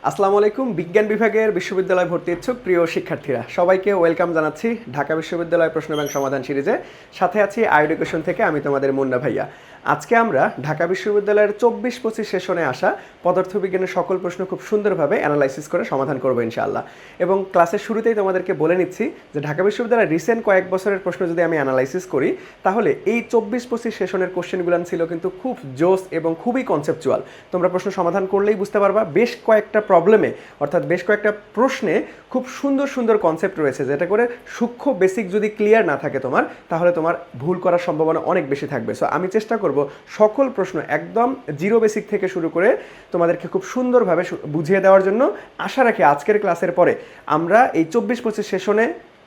আসসালামু আলাইকুম। বিজ্ঞান বিভাগের বিশ্ববিদ্যালয় ভর্তি ইচ্ছুক প্রিয় শিক্ষার্থীরা সবাইকে ওয়েলকাম জানাচ্ছি ঢাকা বিশ্ববিদ্যালয় প্রশ্ন ব্যাংক সমাধান সিরিজে। সাথে আছি আইএডুকেশন থেকে আমি তোমাদের মুন্না ভাইয়া। আজকে আমরা ঢাকা বিশ্ববিদ্যালয়ের 24-25 সেশনে আসা পদার্থবিজ্ঞানের সকল প্রশ্ন খুব সুন্দরভাবে অ্যানালাইসিস করে সমাধান করবো ইনশাআল্লাহ। এবং ক্লাসের শুরুতেই তোমাদেরকে বলে নিচ্ছি যে ঢাকা বিশ্ববিদ্যালয়ের রিসেন্ট কয়েক বছরের প্রশ্ন যদি আমি অ্যানালাইসিস করি তাহলে এই 24-25 সেশনের কোশ্চেনগুলো ছিল কিন্তু খুব জোস এবং খুবই কনসেপচুয়াল। তোমরা প্রশ্ন সমাধান করলেই বুঝতে পারবা বেশ কয়েকটা প্রবলেমে অর্থাৎ বেশ কয়েকটা প্রশ্নে খুব সুন্দর সুন্দর কনসেপ্ট রয়েছে, যেটা করে সূক্ষ্ম বেসিক যদি ক্লিয়ার না থাকে তোমার, তাহলে তোমার ভুল করার সম্ভাবনা অনেক বেশি থাকবে। সো আমি চেষ্টা করব সকল প্রশ্ন একদম জিরো বেসিক থেকে শুরু করে তোমাদেরকে খুব সুন্দরভাবে বুঝিয়ে দেওয়ার জন্য। আশা রাখি আজকের ক্লাসের পরে আমরা এই 24-25 সেশনে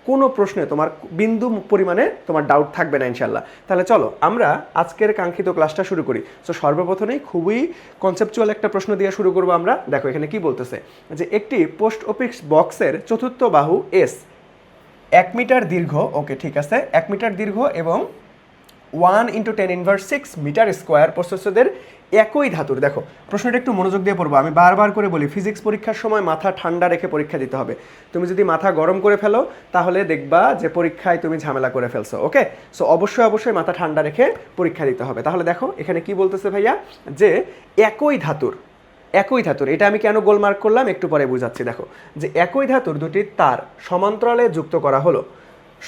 কোনো প্রশ্নে তোমার বিন্দু পরিমাণে তোমার ডাউট থাকবে না ইনশাল্লাহ। তাহলে চলো আমরা আজকের কাঙ্ক্ষিত ক্লাসটা শুরু করি। সো সর্বপ্রথমেই খুবই কনসেপচুয়াল একটা প্রশ্ন দিয়ে শুরু করবো আমরা। দেখো এখানে কি বলতেছে যে একটি পোস্ট অফিস বক্সের চতুর্থ বাহু এস 1 মিটার দীর্ঘ, ওকে ঠিক আছে, 1 মিটার দীর্ঘ এবং 1 × 10⁻⁶ মিটার স্কোয়ার প্রস্থচ্ছেদের একই ধাতুর। দেখো প্রশ্নটা একটু মনোযোগ দিয়ে পড়বো। আমি বারবার করে বলি ফিজিক্স পরীক্ষার সময় মাথা ঠান্ডা রেখে পরীক্ষা দিতে হবে। তুমি যদি মাথা গরম করে ফেলো তাহলে দেখবা যে পরীক্ষায় তুমি ঝামেলা করে ফেলছো। ওকে, সো অবশ্যই মাথা ঠান্ডা রেখে পরীক্ষা দিতে হবে। তাহলে দেখো এখানে কি বলতেছে ভাইয়া, যে একই ধাতুর এটা আমি কেন গোলমার্ক করলাম একটু পরে বুঝাচ্ছি। দেখো যে একই ধাতুর দুটি তার সমান্তরালে যুক্ত করা হলো,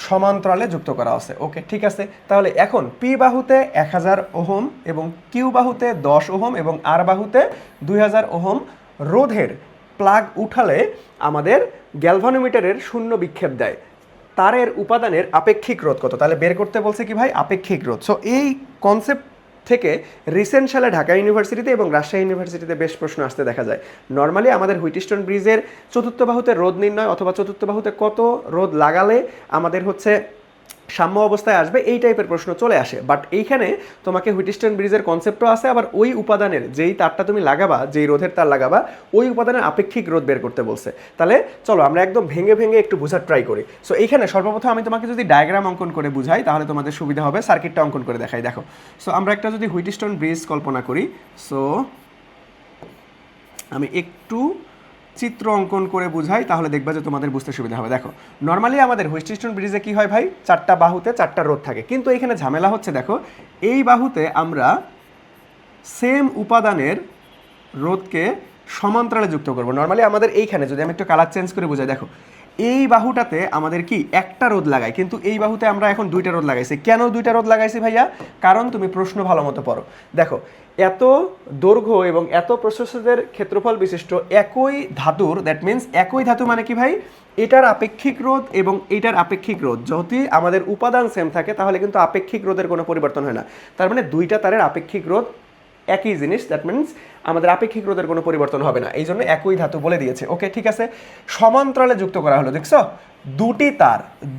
সমান্তরালে যুক্ত করা আছে। ওকে ঠিক আছে, তাহলে এখন পি বাহুতে 1000 ওহম এবং কিউ বাহুতে 10 ওহম এবং আর বাহুতে 2000 ওহম রোধের প্লাগ উঠালে আমাদের গ্যালভানোমিটারের শূন্য বিক্ষেপ দেয়। তারের উপাদানের আপেক্ষিক রোধ কত? তাহলে বের করতে বলছে কি ভাই, আপেক্ষিক রোধ। সো এই কনসেপ্ট থেকে রিসেন্ট সালে ঢাকা ইউনিভার্সিটিতে এবং রাজশাহী ইউনিভার্সিটিতে বেশ প্রশ্ন আসতে দেখা যায়। নর্মালি আমাদের হুইটস্টোন ব্রিজের চতুর্থ বাহুতে রোধ নির্ণয় অথবা চতুর্থ বাহুতে কত রোধ লাগালে আমাদের সাম্য অবস্থায় আসবে, এই টাইপের প্রশ্ন চলে আসে। বাট এইখানে তোমাকে হুইটস্টোন ব্রিজের কনসেপ্টও আছে, আবার ওই উপাদানের যেই তারটা তুমি লাগাবা, যেই রোধের তার লাগাবা, ওই উপাদানের আপেক্ষিক রোধ বের করতে বলছে। তাহলে চলো আমরা একদম ভেঙে ভেঙে একটু বোঝার ট্রাই করি। সো এইখানে সর্বপ্রথম আমি তোমাকে যদি ডায়াগ্রাম অঙ্কন করে বুঝাই তাহলে তোমাদের সুবিধা হবে। সার্কিটটা অঙ্কন করে দেখাই। দেখো সো আমরা একটা যদি হুইটস্টোন ব্রিজ কল্পনা করি, সো আমি একটু চিত্র অঙ্কন করে বুঝাই তাহলে দেখবা যে তোমাদের বুঝতে সুবিধা হবে। দেখো নর্মালি আমাদের হুইটস্টোন ব্রিজে কি হয় ভাই, 4টা বাহুতে 4টা রোধ থাকে, কিন্তু এখানে ঝামেলা হচ্ছে। দেখো এই বাহুতে আমরা সেম উপাদানের রোধকে সমান্তরালে যুক্ত করব। নর্মালি আমাদের এইখানে যদি আমি একটু কালার চেঞ্জ করে বুঝাই, দেখো এই বাহুটাতে আমাদের কি একটা রোধ লাগাই, কিন্তু এই বাহুতে আমরা এখন 2টা রোধ লাগাইছি। কেন 2টা রোধ লাগাইছি ভাইয়া? কারণ তুমি প্রশ্ন ভালো মতো পড়ো। দেখো এত দৈর্ঘ্য এবং এত প্রস্থচ্ছেদের ক্ষেত্রফল বিশিষ্ট একই ধাতুর, দ্যাট মিনস একই ধাতু মানে কি ভাই, এটার আপেক্ষিক রোধ এবং এটার আপেক্ষিক রোধ যদি আমাদের উপাদান সেম থাকে তাহলে কিন্তু আপেক্ষিক রোধের কোনো পরিবর্তন হয় না। তার মানে 2টা তারের আপেক্ষিক রোধ একই জিনিস, দ্যাট মিনস আমাদের আপেক্ষিক রোধের কোনো পরিবর্তন হবে না, এই জন্য একই ধাতু বলে দিয়েছে। ওকে ঠিক আছে, সমান্তরালে যুক্ত করা হলো। দেখছো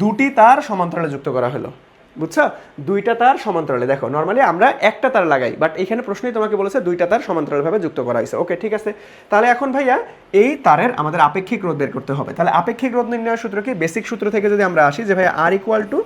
দুটি তার সমান্তরালে যুক্ত করা হলো, বুঝছো? 2টা তার সমান্তরালে। দেখো নর্মালি আমরা একটা তার লাগাই, বাট এখানে প্রশ্নই তোমাকে বলেছে 2টা তার সমান্তরালভাবে যুক্ত করা হয়েছে। ওকে ঠিক আছে, তাহলে এখন ভাইয়া এই তারের আমাদের আপেক্ষিক রোধ বের করতে হবে। তাহলে আপেক্ষিক রোধ নির্ণয়ের সূত্র কি? বেসিক সূত্র থেকে যদি আমরা আসি যে ভাইয়া R equal to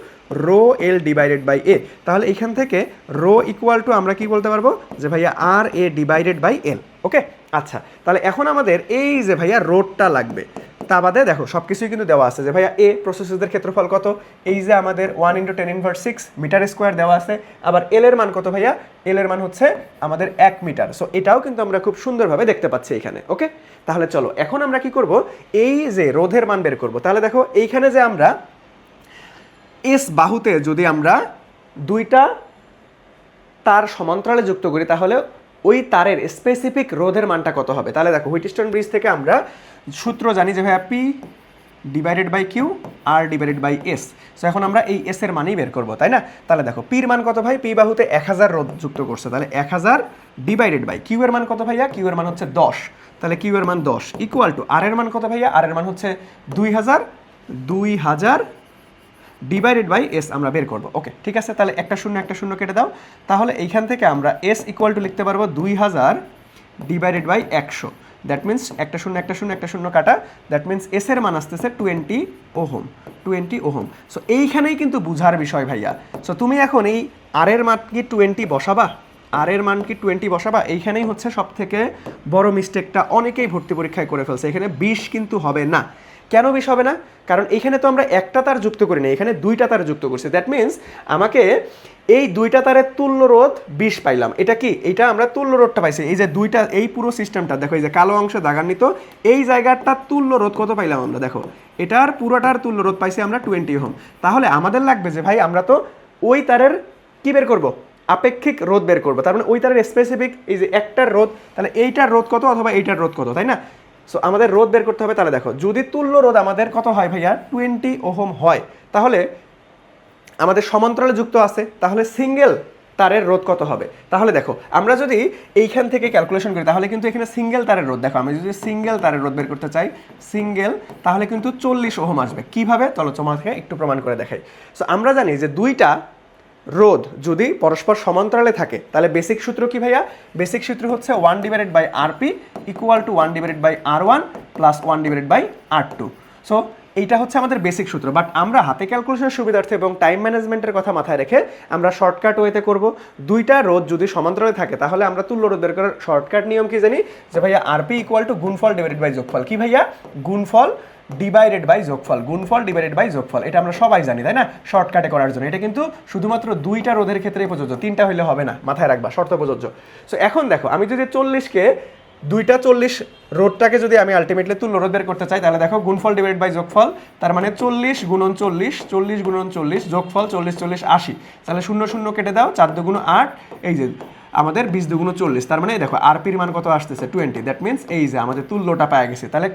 rho L divided by A, তাহলে এইখান থেকে রো ইকুয়াল টু আমরা কি বলতে পারবো যে ভাইয়া আর এ ডিভাইডেড বাই এল। ওকে আচ্ছা, তাহলে এখন আমাদের এই যে ভাইয়া রোধটা লাগবে, তা বাদে দেখো সব কিছুই কিন্তু দেওয়া আছে যে ভাইয়া এ প্রস্থচ্ছেদের ক্ষেত্রফল কত, এই যে আমাদের 1 × 10⁻⁶ মিটার স্কোয়ার দেওয়া আছে। আবার এল এর মান কত ভাইয়া, এল এর মান হচ্ছে আমাদের 1 মিটার। সো এটাও কিন্তু আমরা খুব সুন্দরভাবে দেখতে পাচ্ছি এখানে। ওকে তাহলে চলো এখন আমরা কি করব, এই যে রোধের মান বের করব। তাহলে দেখো এইখানে যে আমরা এস বাহুতে যদি আমরা 2টা তার সমান্তরালে যুক্ত করি তাহলে ওই তারের স্পেসিফিক রোধের মানটা কত হবে। তাহলে দেখো হুইটস্টোন ব্রিজ থেকে আমরা সূত্র জানি যে ভাইয়া P divided by Q R divided by S. So এখন আমরা এই এস এর মানই বের করবো, তাই না? তাহলে দেখো পির মান কত ভাই, পি বাহুতে 1000 রোধ যুক্ত করছে, তাহলে 1000 ডিভাইডেড বাই কিউ এর মান কত ভাইয়া, কিউ এর মান হচ্ছে 10, তাহলে কিউ এর মান 10 ইকুয়াল টু আর এর মান কত ভাইয়া, আর এর মান হচ্ছে 2000 ডিভাইডেড বাই এস আমরা বের করবো। ওকে ঠিক আছে, তাহলে একটা শূন্য কেটে দাও। তাহলে এইখান থেকে আমরা এস ইকুয়াল টু লিখতে পারবো 2000 ডিভাইডেড বাই 100, দ্যাট মিনস একটা শূন্য কাটা, দ্যাট মিনস এস এর মান আসতেছে 20 ওহম। সো এইখানেই কিন্তু বুঝার বিষয় ভাইয়া। সো তুমি এখন এই আর এর মান কি 20 বসাবা, আর এর মান কি 20 বসাবা? এইখানেই হচ্ছে সব থেকে বড় মিস্টেকটা অনেকেই ভর্তি পরীক্ষায় করে ফেলছে। এখানে 20 কিন্তু হবে না। কেন 20 হবে না? কারণ এখানে তো আমরা একটা তার যুক্ত করি না, এখানে দুইটা তার যুক্ত করছি। দ্যাট মিনস আমাকে এই দুইটা তারের তুল্য রোধ 20 পাইলাম। এটা কি? এটা আমরা তুল্য রোধটা পাইছি। এই যে দুইটা, এই পুরো সিস্টেমটা দেখো, এই যে কালো অংশে দাগান্বিত এই জায়গাটার তুল্য রোধ কত পাইলাম আমরা? দেখো এটার পুরোটার তুল্য রোধ পাইছি আমরা 20 ওহম। তাহলে আমাদের লাগবে যে ভাই আমরা তো ওই তারের কি বের করব? আপেক্ষিক রোধ বের করবো। তার মানে ওই তারের স্পেসিফিক এই যে একটার রোধ, তাহলে এইটার রোধ কত অথবা এইটার রোধ কত, তাই না? সো আমাদের রোধ বের করতে হবে। তাহলে দেখো যদি তুল্য রোধ আমাদের কত হয় ভাইয়া? 20 ওহম হয়, তাহলে আমাদের সমান্তরালে যুক্ত আছে, তাহলে সিঙ্গেল তারের রোধ কত হবে? তাহলে দেখো আমরা যদি এইখান থেকে ক্যালকুলেশন করি তাহলে কিন্তু এখানে সিঙ্গেল তারের রোধ, দেখো আমি যদি সিঙ্গেল তারের রোধ বের করতে চাই সিঙ্গেল, তাহলে কিন্তু 40 ওহম আসবে। কিভাবে? চলো তোমাকে একটু প্রমাণ করে দেখাই। সো আমরা জানি যে দুইটা রোধ যদি পরস্পর সমান্তরালে থাকে তাহলে বেসিক সূত্র কি ভাইয়া? বেসিক সূত্র হচ্ছে 1/RP equal to 1/R1 plus 1/R2। So এইটা হচ্ছে আমাদের বেসিক সূত্র। বাট আমরা হাতে ক্যালকুলেশনের সুবিধার্থে এবং টাইম ম্যানেজমেন্টের কথা মাথায় রেখে আমরা শর্টকাট ওয়েতে করব। দুইটা রোধ যদি সমান্তরালে থাকে তাহলে আমরা তুল্য রোধ বের করার শর্টকাট নিয়ম কি জানি? যে ভাইয়া আরপি ইকুয়াল টু গুণফল ডিভাইডেড বাই যোগফল। কি ভাইয়া? গুণফল ডিভাইডেড বাই যোগফল, গুণফল ডিভাইডেড বাই যোগফল। এটা আমরা সবাই জানি, তাই না? শর্টকাটে করার জন্য। এটা কিন্তু শুধুমাত্র দুইটা রোধের ক্ষেত্রেই প্রযোজ্য, তিনটা হইলে হবে না, মাথায় রাখবা, শর্ত প্রযোজ্য। সো এখন দেখো আমি যদি 40কে দুইটা 40 রোধটাকে যদি আমি আলটিমেটলি তুল্য রোধ বের করতে চাই তাহলে দেখো গুণফল ডিভাইডেড বাই যোগফল, তার মানে 40 গুণন 40, 40 গুণন 40 যোগফল 40 40 80। তাহলে 0 0 কেটে দাও, 4 2 8, এই যে আমাদের 20 2 40। তার মানে দেখো আরপির মান কত আসতেছে? 20। দ্যাট মিনস এই যে আমাদের তুল্যটা পাওয়া গেছে। তাহলে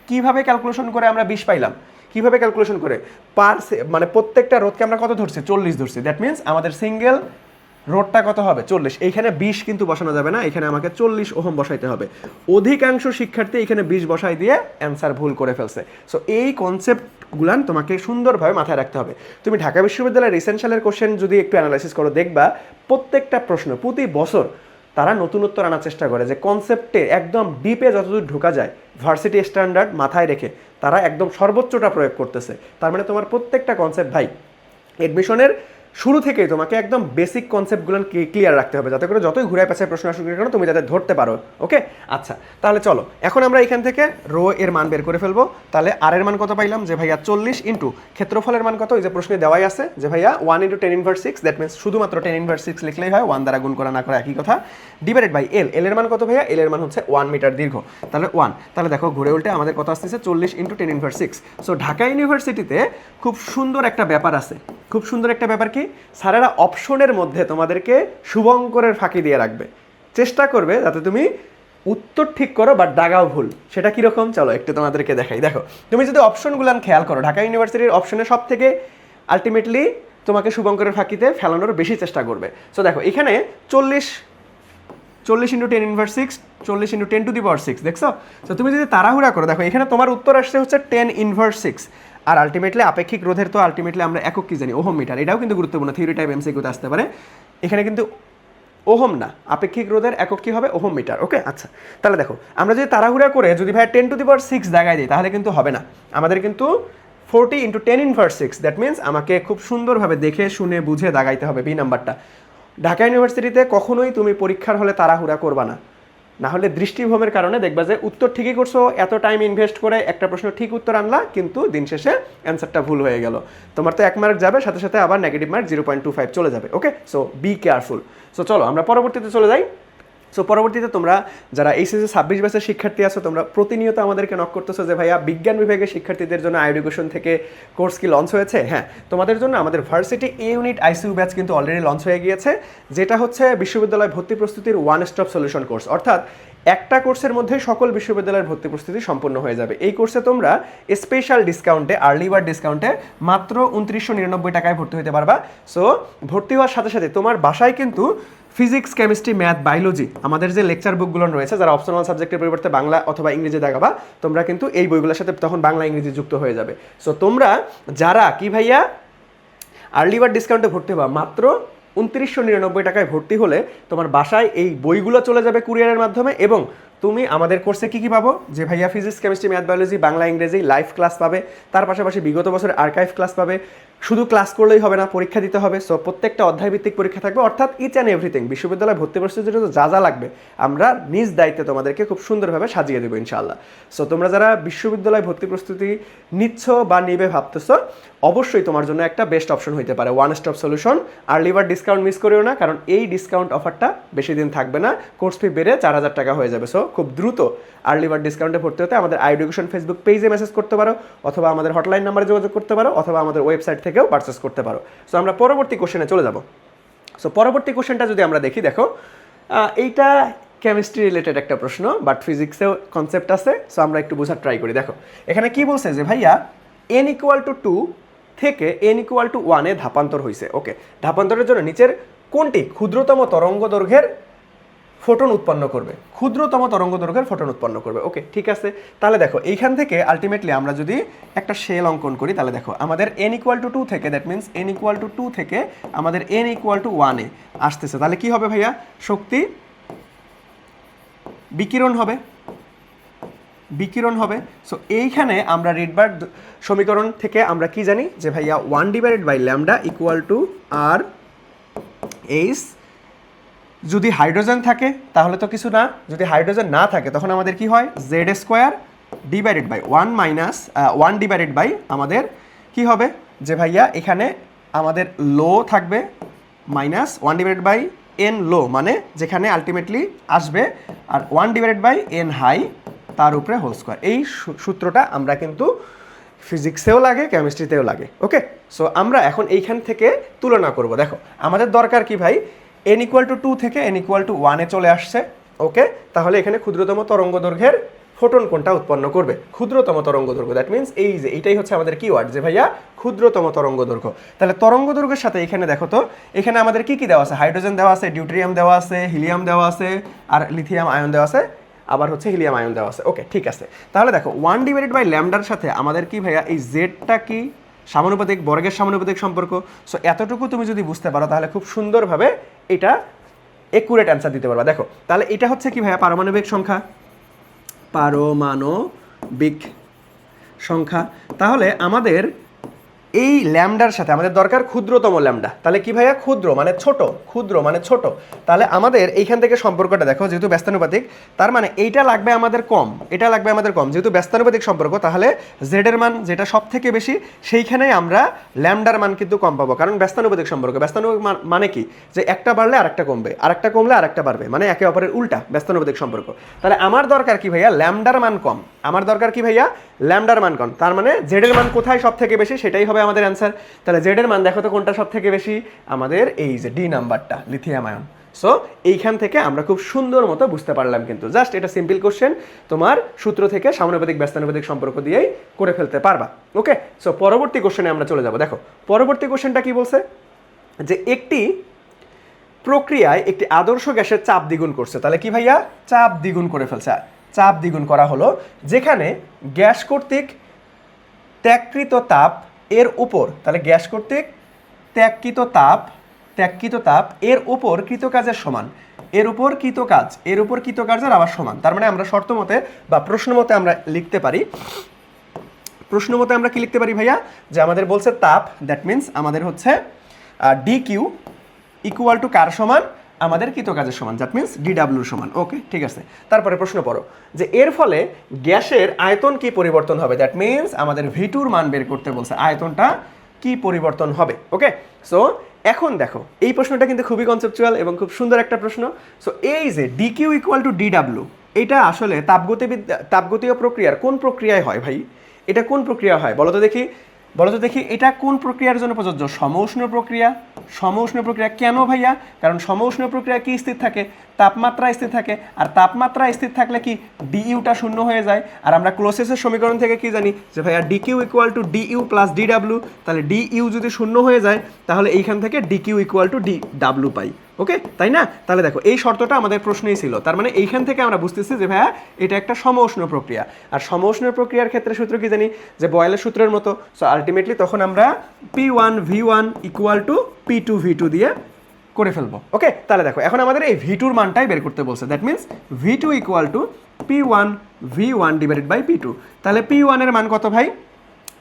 কিভাবে ক্যালকুলেশন করে আমরা 20 পাইলাম? কিভাবে ক্যালকুলেশন করে? মানে প্রত্যেকটা রোধকে আমরা কত ধরছি? 40 ধরছি। দ্যাট মিনস আমাদের সিঙ্গেল রোধটা কত হবে? 40। এইখানে 20 কিন্তু বসানো যাবে না, এখানে আমাকে 40 ওহম বসাইতে হবে। অধিকাংশ শিক্ষার্থী এখানে 20 বসাই দিয়ে অ্যান্সার ভুল করে ফেলছে। সো এই কনসেপ্টগুলান তোমাকে সুন্দরভাবে মাথায় রাখতে হবে। তুমি ঢাকা বিশ্ববিদ্যালয়ের রিসেন্ট সালের কোশ্চেন যদি একটু অ্যানালাইসিস করো দেখবা প্রত্যেকটা প্রশ্ন প্রতি বছর তারা নতুনত্ব আনার চেষ্টা করে, যে কনসেপ্টে একদম ডিপে যতদূর ঢোকা যায় ভার্সিটি স্ট্যান্ডার্ড মাথায় রেখে তারা একদম সর্বোচ্চটা প্রয়োগ করতেছে। তার মানে তোমার প্রত্যেকটা কনসেপ্ট ভাই এডমিশনের শুরু থেকেই তোমাকে একদম বেসিক কনসেপ্টগুলো ক্লিয়ার রাখতে হবে, যাতে করে যতই ঘুরায় পেছায় প্রশ্ন আসুক না কেন তুমি যাতে ধরতে পারো। ওকে, আচ্ছা তাহলে চলো এখন আমরা এখান থেকে রো এর মান বের করে ফেলবো। তাহলে আর এর মান কত পাইলাম? যে ভাইয়া 40 ইন্টু ক্ষেত্রফলের মান কত? এই যে প্রশ্নে দেওয়াই আছে যে ভাইয়া 1 × 10⁻⁶, দ্যাট মিনস শুধুমাত্র 10⁻⁶ লিখলেই হয়, 1 দ্বারা গুণ করা না করা একই কথা, ডিভাইডেড বাই এল। এল এর মান কত ভাইয়া? এল এর মান হচ্ছে 1 মিটার দীর্ঘ, তাহলে 1। তাহলে দেখো ঘুরে উল্টে আমাদের কত আসতেছে? 40 × 10⁻⁶। সো ঢাকা ইউনিভার্সিটিতে খুব সুন্দর একটা ব্যাপার আছে, খুব সুন্দর একটা ব্যাপার কি, স্যারেরা অপশনের মধ্যে তোমাদেরকে শুভঙ্করের ফাঁকি দিয়ে রাখবে, চেষ্টা করবে যাতে তুমি উত্তর ঠিক করো বাট দাগাও ভুল। সেটা কিরকম চলো একটু তোমাদেরকে দেখাই। দেখো তুমি যদি অপশনগুলান খেয়াল করো, ঢাকা ইউনিভার্সিটির অপশনে সব থেকে আলটিমেটলি তোমাকে শুভঙ্করের ফাঁকিতে ফেলানোর বেশি চেষ্টা করবে। সো দেখো এখানে 40 × 10⁻⁶, 40 × 10⁶, দেখছো? তো তুমি যদি তাড়াহুড়া করো, দেখো এখানে তোমার উত্তর আসছে হচ্ছে 10⁻⁶। আর আলটিমেটলি আপেক্ষিক রোধের তো আলটিমেটলি আমরা একক কি জানি? Ohm metre. এটাও কিন্তু গুরুত্বপূর্ণ, থিওরি টাইপ এমসিকিউতে আসতে পারে। এখানে কিন্তু ওহম না, আপেক্ষিক রোধের একক কি হবে? Ohm metre. ওকে, আচ্ছা তাহলে দেখো আমরা যদি তাড়াহুড়া করে যদি ভাই 10⁻⁶ জায়গায় দিই তাহলে কিন্তু হবে না, আমাদের কিন্তু 40 × 10⁻⁶, দ্যাট মিনস আমাকে খুব সুন্দরভাবে দেখে শুনে বুঝে দাগাইতে হবে বি নাম্বারটা। ঢাকা ইউনিভার্সিটিতে কখনোই তুমি পরীক্ষার হলে তাড়াহুড়া করবা না, না হলে দৃষ্টিভ্রমের কারণে দেখবা যে উত্তর ঠিকই করছো, এত টাইম ইনভেস্ট করে একটা প্রশ্ন ঠিক উত্তর আনলা কিন্তু দিন শেষে অ্যান্সারটা ভুল হয়ে গেল। তোমার তো 1 মার্ক যাবে, সাথে সাথে আবার নেগেটিভ মার্ক 0.25 চলে যাবে। ওকে, সো বি কেয়ারফুল। সো চলো আমরা পরবর্তীতে চলে যাই। সো পরবর্তীতে তোমরা যারা এইচএসসি 26 ব্যাচের শিক্ষার্থী আছো তোমরা প্রতিনিয়ত আমাদেরকে নক করতেছো যে ভাইয়া বিজ্ঞান বিভাগের শিক্ষার্থীদের জন্য আইএডুকেশন থেকে কোর্স কি লঞ্চ হয়েছে? হ্যাঁ, তোমাদের জন্য আমাদের ভার্সিটি এ ইউনিট আইসিইউ ব্যাচ কিন্তু অলরেডি লঞ্চ হয়ে গিয়েছে, যেটা হচ্ছে বিশ্ববিদ্যালয় ভর্তি প্রস্তুতির ওয়ান স্টপ সলিউশন কোর্স। অর্থাৎ একটা কোর্সের মধ্যে সকল বিশ্ববিদ্যালয়ের ভর্তি প্রস্তুতি সম্পূর্ণ হয়ে যাবে। এই কোর্সে তোমরা স্পেশাল ডিসকাউন্টে, আর্লি বার্ড ডিসকাউন্টে মাত্র 2999 টাকায় ভর্তি হতে পারবা। সো ভর্তি হওয়ার সাথে সাথে তোমার বাসায় কিন্তু ফিজিক্স, কেমিস্ট্রি, ম্যাথ, বায়োলজি আমাদের যে লেকচার বুকগুলো রয়েছে, যারা অপশনাল সাবজেক্টের পরিবর্তে বাংলা অথবা ইংরেজি দেখাবা, তোমরা কিন্তু এই বইগুলোর সাথে তখন বাংলা ইংরেজি যুক্ত হয়ে যাবে। সো তোমরা যারা কি ভাইয়া আর্লি বার্ড ডিসকাউন্টে ভর্তি হবা, মাত্র 2999 টাকায় ভর্তি হলে তোমার বাসায় এই বইগুলো চলে যাবে কুরিয়ারের মাধ্যমে, এবং তুমি আমাদের কোর্সে কী কী পাবো? যে ভাইয়া physics, chemistry, math, biology, Bangla, ইংরেজি লাইভ ক্লাস পাবে, তার পাশাপাশি বিগত বছরের আর্কাইভ ক্লাস পাবে, শুধু ক্লাস করলেই হবে না, পরীক্ষা দিতে হবে। সো প্রত্যেকটা অধ্যায়ভিত্তিক পরীক্ষা থাকবে, অর্থাৎ ইচ অ্যান্ড এভরিথিং বিশ্ববিদ্যালয় ভর্তি প্রস্তুতির জন্য যা যা লাগবে আমরা নিজ দায়িত্বে তোমাদেরকে খুব সুন্দরভাবে সাজিয়ে দেবো ইনশাআল্লাহ। সো তোমরা যারা বিশ্ববিদ্যালয় ভর্তি প্রস্তুতি নিচ্ছ বা নিবে ভাবতেছ, অবশ্যই তোমার জন্য একটা বেস্ট অপশন হইতে পারে one stop solution. Early bird discount miss করিও না, কারণ এই ডিসকাউন্ট অফারটা বেশি দিন থাকবে না, কোর্স ফি বেড়ে 4000 টাকা হয়ে যাবে। সো খুব দ্রুত আর্লি বার্ড ডিসকাউন্টে ভর্তি হতে আমাদের এডুকেশন ফেসবুক পেজে মেসেজ করতে পারো, অথবা আমাদের হটলাইন নাম্বারে যোগাযোগ করতে পারো, অথবা আমাদের ওয়েবসাইট থেকেও পারচেস করতে পারো। সো আমরা পরবর্তী কোশ্চেনে চলে যাব। সো পরবর্তী কোশ্চেনটা যদি আমরা দেখি, দেখো এইটা কেমিস্ট্রি রিলেটেড একটা প্রশ্ন, বাট ফিজিক্সেও কনসেপ্ট আছে। সো আমরা একটু বোঝার ট্রাই করি। দেখো এখানে কি বলছে যে ভাইয়া n = 2 থেকে n = 1 ধাপান্তর হয়েছে। ওকে, ধাপান্তরের জন্য নিচের কোনটি ক্ষুদ্রতম তরঙ্গ দৈর্ঘ্যের ফোটন উৎপন্ন করবে? ক্ষুদ্রতম তরঙ্গ দৈর্ঘ্যের ফোটন উৎপন্ন করবে। ওকে, ঠিক আছে। তাহলে দেখো এইখান থেকে আলটিমেটলি আমরা যদি একটা শেল অঙ্কন করি, তাহলে দেখো আমাদের n = 2 থেকে, দ্যাট মিনস n = 2 থেকে আমাদের n = 1 আসতেছে। তাহলে কি হবে ভাইয়া? শক্তি বিকিরণ হবে, বিকিরণ হবে। সো এইখানে আমরা রিডবার্গ সমীকরণ থেকে আমরা কি জানি যে ভাইয়া 1/λ = R/H। যদি হাইড্রোজেন থাকে তাহলে তো কিছু না, যদি হাইড্রোজেন না থাকে তখন আমাদের কি হয়? Z² ডিভাইডেড বাই 1 আমাদের কি হবে যে ভাইয়া এখানে আমাদের লো থাকবে -1/n লো, মানে যেখানে আলটিমেটলি আসবে, আর 1/n হাই তার উপরে হোল স্কোয়ার। এই সূত্রটা আমরা কিন্তু ফিজিক্সেও লাগে, কেমিস্ট্রিতেও লাগে। ওকে, সো আমরা এখন এইখান থেকে তুলনা করব। দেখো আমাদের দরকার কি ভাই? n = 2 থেকে n = 1 চলে আসছে। ওকে, তাহলে এখানে ক্ষুদ্রতম তরঙ্গ দৈর্ঘ্যের ফোটন কোনটা উৎপন্ন করবে? ক্ষুদ্রতম তরঙ্গ দৈর্ঘ্য। দ্যাট মিনস এই যে এইটাই হচ্ছে আমাদের কিওয়ার্ড যে ভাইয়া ক্ষুদ্রতম তরঙ্গ দৈর্ঘ্য। তাহলে তরঙ্গ দৈর্ঘ্যের সাথে এখানে দেখো তো এখানে আমাদের কি কি দেওয়া আছে? হাইড্রোজেন দেওয়া আছে, ডিউটেরিয়াম দেওয়া আছে, হিলিয়াম দেওয়া আছে, আর লিথিয়াম আয়ন দেওয়া আছে, আবার হচ্ছে হিলিয়াম আয়ন দেওয়া আছে। ওকে, ঠিক আছে। তাহলে দেখো 1/λ সাথে আমাদের কি ভাইয়া এই জেডটা কি? সমানুপাতিক, বর্গের সমানুপাতিক সম্পর্ক। সো এতটুকু তুমি যদি বুঝতে পারো তাহলে খুব সুন্দরভাবে এটা একুরেট অ্যান্সার দিতে পারবা। দেখো তাহলে এটা হচ্ছে কি ভাইয়া? পারমাণবিক সংখ্যা, পারমাণবিক সংখ্যা। তাহলে আমাদের এই ল্যামডার সাথে আমাদের দরকার ক্ষুদ্রতম ল্যামডা। তাহলে কি ভাইয়া? ক্ষুদ্র মানে ছোট, ক্ষুদ্র মানে ছোট। তাহলে আমাদের এইখান থেকে সম্পর্কটা দেখো, যেহেতু ব্যস্তানুপাতিক তার মানে এইটা লাগবে আমাদের কম, এটা লাগবে আমাদের কম। যেহেতু ব্যস্তানুপাতিক সম্পর্ক তাহলে জেডের মান যেটা সব থেকে বেশি সেইখানেই আমরা ল্যামডার মান কিন্তু কম পাবো, কারণ ব্যস্তানুপাতিক সম্পর্ক। ব্যস্তানুপাতিক মানে কি? যে একটা বাড়লে আরেকটা কমবে, আরেকটা কমলে আরেকটা বাড়বে, মানে একে অপরের উল্টা ব্যস্তানুপাতিক সম্পর্ক। তাহলে আমার দরকার কি ভাইয়া? ল্যামডার মান কম। আমার দরকার কি ভাইয়া? ল্যামডার মান কম। তার মানে জেডের মান কোথায় সব থেকে বেশি সেটাই হবে আমাদের অ্যান্সার। তাহলে জেড এর মান দেখো তো কোনটা সব থেকে বেশি? আমাদের এই যে ডি নাম্বারটা, লিথিয়াম আয়ন। সো এইখান থেকে আমরা খুব সুন্দর মতো বুঝতে পারলাম কিন্তু। জাস্ট এটা সিম্পল কোশ্চেন, তোমার সূত্র থেকে সমানুপাতিক ব্যস্তানুপাতিক সম্পর্ক দিয়েই করে ফেলতে পারবা। ওকে, সো পরবর্তী কোশ্চেনে আমরা চলে যাব। দেখো পরবর্তী কোশ্চেনটা কি বলছে? যে একটি প্রক্রিয়ায় একটি আদর্শ গ্যাসের চাপ দ্বিগুণ করছে। তাহলে কি ভাইয়া? চাপ দ্বিগুণ করে ফেলছে। চাপ দ্বিগুণ করা হলো যেখানে গ্যাস কর্তৃক ত্যাগকৃত তাপ এর উপর, তাহলে গ্যাস কর্তৃক ত্যাগকৃত তাপ এর উপর কৃতকাজের সমান, এর উপর কৃতকার্যের আবার সমান। তার মানে আমরা শর্ত মতে বা প্রশ্ন মতে আমরা লিখতে পারি, প্রশ্ন মতে আমরা কি লিখতে পারি ভাইয়া? যে আমাদের বলছে তাপ, দ্যাট মিনস আমাদের হচ্ছে DQ = কার সমান? আমাদের কৃতকাজের সমান, দ্যাট মিনস DW সমান। ওকে, ঠিক আছে। তারপরে প্রশ্ন পড়ো যে এর ফলে গ্যাসের আয়তন কি পরিবর্তন হবে? দ্যাট মিনস আমাদের V2 মান বের করতে বলছে, আয়তনটা কি পরিবর্তন হবে। ওকে, সো এখন দেখো এই প্রশ্নটা কিন্তু খুবই কনসেপচুয়াল এবং খুব সুন্দর একটা প্রশ্ন। সো এই যে DQ = DW, এটা আসলে তাপগতীয় প্রক্রিয়ার কোন প্রক্রিয়ায় হয় ভাই? এটা কোন প্রক্রিয়া হয় বলো তো দেখি? এটা কোন প্রক্রিয়ার জন্য প্রযোজ্য? সমউষ্ণ প্রক্রিয়া। সমউষ্ণ প্রক্রিয়া কেন ভাইয়া? কারণ সমউষ্ণ প্রক্রিয়া কি স্থির থাকে? তাপমাত্রা স্থির থাকে, আর তাপমাত্রা স্থির থাকলে কি ডিইউটা শূন্য হয়ে যায়। আর আমরা ক্লোসেসের সমীকরণ থেকে কি জানি যে ভাইয়া DQ = DU + DW। তাহলে DU যদি শূন্য হয়ে যায় তাহলে এইখান থেকে DQ = DW পাই। ওকে, তাই না? তাহলে দেখো এই শর্তটা আমাদের প্রশ্নেই ছিল। তার মানে এইখান থেকে আমরা বুঝতেছি যে ভাইয়া এটা একটা সমউষ্ণ প্রক্রিয়া। আর সমউষ্ণ প্রক্রিয়ার ক্ষেত্রে সূত্র কি জানি? যে বয়েলের সূত্রের মতো। সো আলটিমেটলি তখন আমরা P1V1 = P2V2 দিয়ে করে ফেলবো। ওকে, তাহলে দেখো এখন আমাদের এই V2 এর মানটাই বের করতে বলছে। That means V2 = P1V1 / P2। তাহলে P1 এর মান কত ভাই?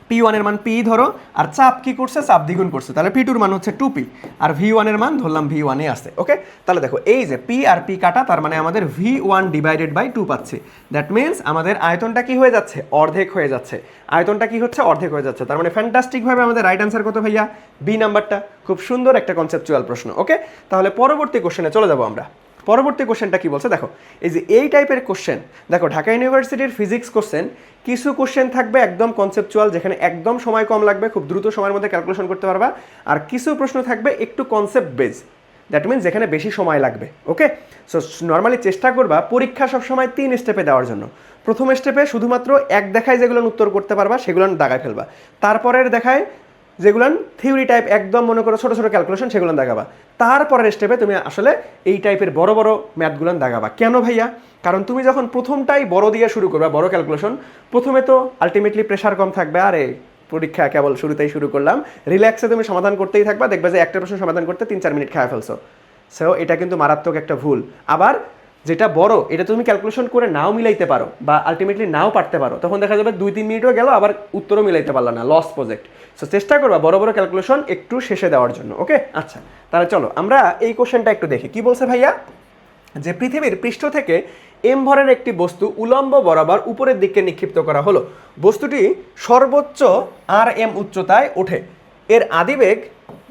P1 এর মান P ধরো, আর চাপ কি করছে, চাপ দ্বিগুণ করছে, তাহলে P2 এর মান হচ্ছে 2P, আর V1 এর মান ধরলাম V1 এ আছে। ওকে, তাহলে দেখো এই যে P আর P কাটা, তার মানে আমাদের V1 ডিভাইডেড বাই 2 পাচ্ছি। দ্যাট মিনস আমাদের আয়তনটা কি হয়ে যাচ্ছে, অর্ধেক হয়ে যাচ্ছে। আয়তনটা কি হচ্ছে, অর্ধেক হয়ে যাচ্ছে। তার মানে ফ্যান্টাস্টিক ভাবে আমাদের রাইট অ্যান্সার কত ভাইয়া, বি নাম্বারটা। খুব সুন্দর একটা কনসেপচুয়াল প্রশ্ন। ওকে, তাহলে পরবর্তী কোশ্চেনে চলে যাবো আমরা। পরবর্তী কোশ্চেনটা কি বলছে দেখো, এই যে এই টাইপের কোশ্চেন দেখো, ঢাকা ইউনিভার্সিটির ফিজিক্স কোশ্চেন, কিছু কোশ্চেন থাকবে একদম কনসেপচুয়াল, যেখানে একদম সময় কম লাগবে, খুব দ্রুত সময়ের মধ্যে ক্যালকুলেশন করতে পারবা, আর কিছু প্রশ্ন থাকবে একটু কনসেপ্ট বেজ, দ্যাট মিনস যেখানে বেশি সময় লাগবে। ওকে, সো নর্মালি চেষ্টা করবা পরীক্ষা সবসময় 3 স্টেপে দেওয়ার জন্য। প্রথম স্টেপে শুধুমাত্র এক দেখায় যেগুলো উত্তর করতে পারবা সেগুলো দাগায় ফেলবা, তারপরের দেখায় যেগুলো থিওরি টাইপ একদম মনে করো ছোটো ছোটো ক্যালকুলেশন সেগুলো দাগাবা, তারপরের স্টেপে তুমি আসলে এই টাইপের বড় বড় ম্যাথগুলো দাগাবা। কেন ভাইয়া, কারণ তুমি যখন প্রথমটাই বড় দিয়ে শুরু করবা, বড় ক্যালকুলেশন, প্রথমে তো আলটিমেটলি প্রেশার কম থাকবে, আরে পরীক্ষা কেবল শুরুতেই শুরু করলাম, রিল্যাক্সে তুমি সমাধান করতেই থাকবা, দেখবে যে একটা প্রশ্ন সমাধান করতে 3-4 মিনিট খাওয়া ফেলছো। সো এটা কিন্তু মারাত্মক একটা ভুল। আবার যেটা বড় এটা তুমি ক্যালকুলেশন করে নাও মিলাইতে পারো বা আলটিমেটলি নাও পারতে পারো, তখন দেখা যাবে 2-3 মিনিটও গেল, আবার উত্তরও মিলাইতে পারলা না, লস প্রজেক্ট। সো চেষ্টা করবা বড় বড় ক্যালকুলেশন একটু শেষে দেওয়ার জন্য। ওকে, আচ্ছা তাহলে চলো আমরা এই কোশ্চেনটা একটু দেখি। কি বলছে ভাইয়া, যে পৃথিবীর পৃষ্ঠ থেকে এম ভরের একটি বস্তু উলম্ব বরাবর উপরের দিকে নিক্ষিপ্ত করা হলো, বস্তুটি সর্বোচ্চ rm উচ্চতায় ওঠে, এর আদিবেগ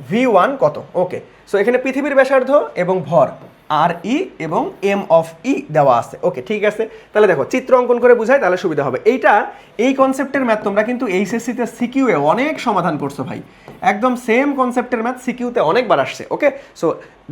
v1 কত? ওকে, সো এখানে পৃথিবীর ব্যাসার্ধ এবং ভর আর ই এবং এম অফ ই দেওয়া আছে। ওকে, ঠিক আছে, তাহলে দেখো চিত্র অঙ্কন করে বুঝাই তাহলে সুবিধা হবে। এই কনসেপ্টের ম্যাথ তোমরা কিন্তু এইচএসসিতে সিকিউয়ে অনেক সমাধান করছো ভাই, একদম সেম কনসেপ্টের ম্যাথ সিকিউতে অনেকবার আসছে। ওকে, সো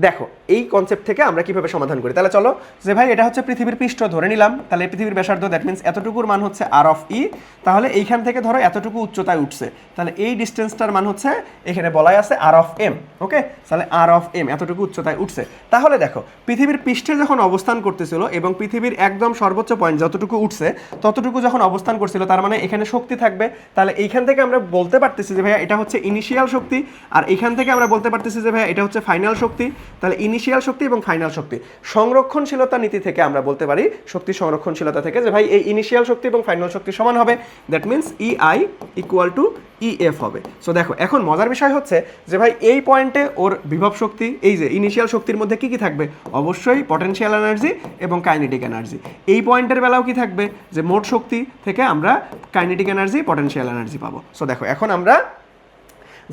দেখো এই কনসেপ্ট থেকে আমরা কিভাবে সমাধান করি। তাহলে চলো, যে ভাই এটা হচ্ছে পৃথিবীর পৃষ্ঠ ধরে নিলাম, তাহলে পৃথিবীর ব্যাসার্ধ দ্যাট মিনস এতটুকুর মান হচ্ছে আর অফ ই, তাহলে এইখান থেকে ধরো এতটুকু উচ্চতায় উঠছে, তাহলে এই ডিস্টেন্সটার মান হচ্ছে এখানে বলাই আছে আর অফ এম। ওকে, তাহলে আর অফ এম এতটুকু উচ্চতায় উঠছে। তাহলে দেখো পৃথিবীর পৃষ্ঠে যখন অবস্থান করতেছিল এবং পৃথিবীর একদম সর্বোচ্চ পয়েন্ট যতটুকু উঠছে ততটুকু যখন অবস্থান করছিল, তার মানে এখানে শক্তি থাকবে। তাহলে এইখান থেকে আমরা বলতে পারতেছি যে ভাইয়া এটা হচ্ছে ইনিশিয়াল শক্তি, আর এইখান থেকে আমরা বলতে পারতেছি যে ভাইয়া এটা হচ্ছে ফাইনাল শক্তি। তাহলে ইনিশিয়াল শক্তি এবং ফাইনাল শক্তি, সংরক্ষণশীলতা নীতি থেকে আমরা বলতে পারি, শক্তি সংরক্ষণশীলতা থেকে, যে ভাই এই ইনিশিয়াল শক্তি এবং ফাইনাল শক্তি সমান হবে, that means EI equal to EF হবে। সো দেখো এখন মজার বিষয় হচ্ছে যে ভাই এই পয়েন্টে ওর বিভব শক্তি, এই যে ইনিশিয়াল শক্তির মধ্যে কি কি থাকবে, অবশ্যই পটেনশিয়াল এনার্জি এবং কাইনেটিক এনার্জি। এই পয়েন্টের বেলাও কি থাকবে, যে মোট শক্তি থেকে আমরা কাইনেটিক এনার্জি পটেনশিয়াল এনার্জি পাবো। সো দেখো এখন আমরা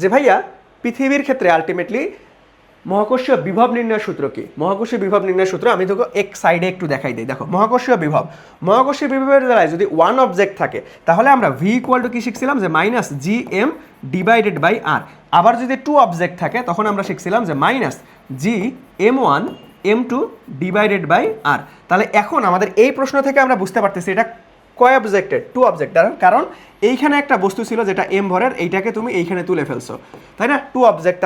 যে ভাইয়া পৃথিবীর ক্ষেত্রে আলটিমেটলি মহাকর্ষীয় বিভব নির্ণয় সূত্র কি, মহাকর্ষীয় বিভব নির্ণয় সূত্র আমি তোকে এক সাইডে একটু দেখাই দিই। দেখো মহাকর্ষীয় বিভবের দ্বারায় যদি ওয়ান অবজেক্ট থাকে তাহলে আমরা ভি ইকুয়াল টু কি শিখছিলাম, যে minus G M divided by R. আবার যদি টু অবজেক্ট থাকে তখন আমরা শিখছিলাম যে minus G M one M two divided by R. তাহলে এখন আমাদের এই প্রশ্ন থেকে আমরা বুঝতে পারতেছি এটা কয় অবজেক্টের, টু অবজেক্ট, কারণ এইখানে একটা বস্তু ছিল যেটা এম ভরের, এইটাকে তুমি এইখানে তুলে ফেলছো, তাই না, টু অবজেক্ট।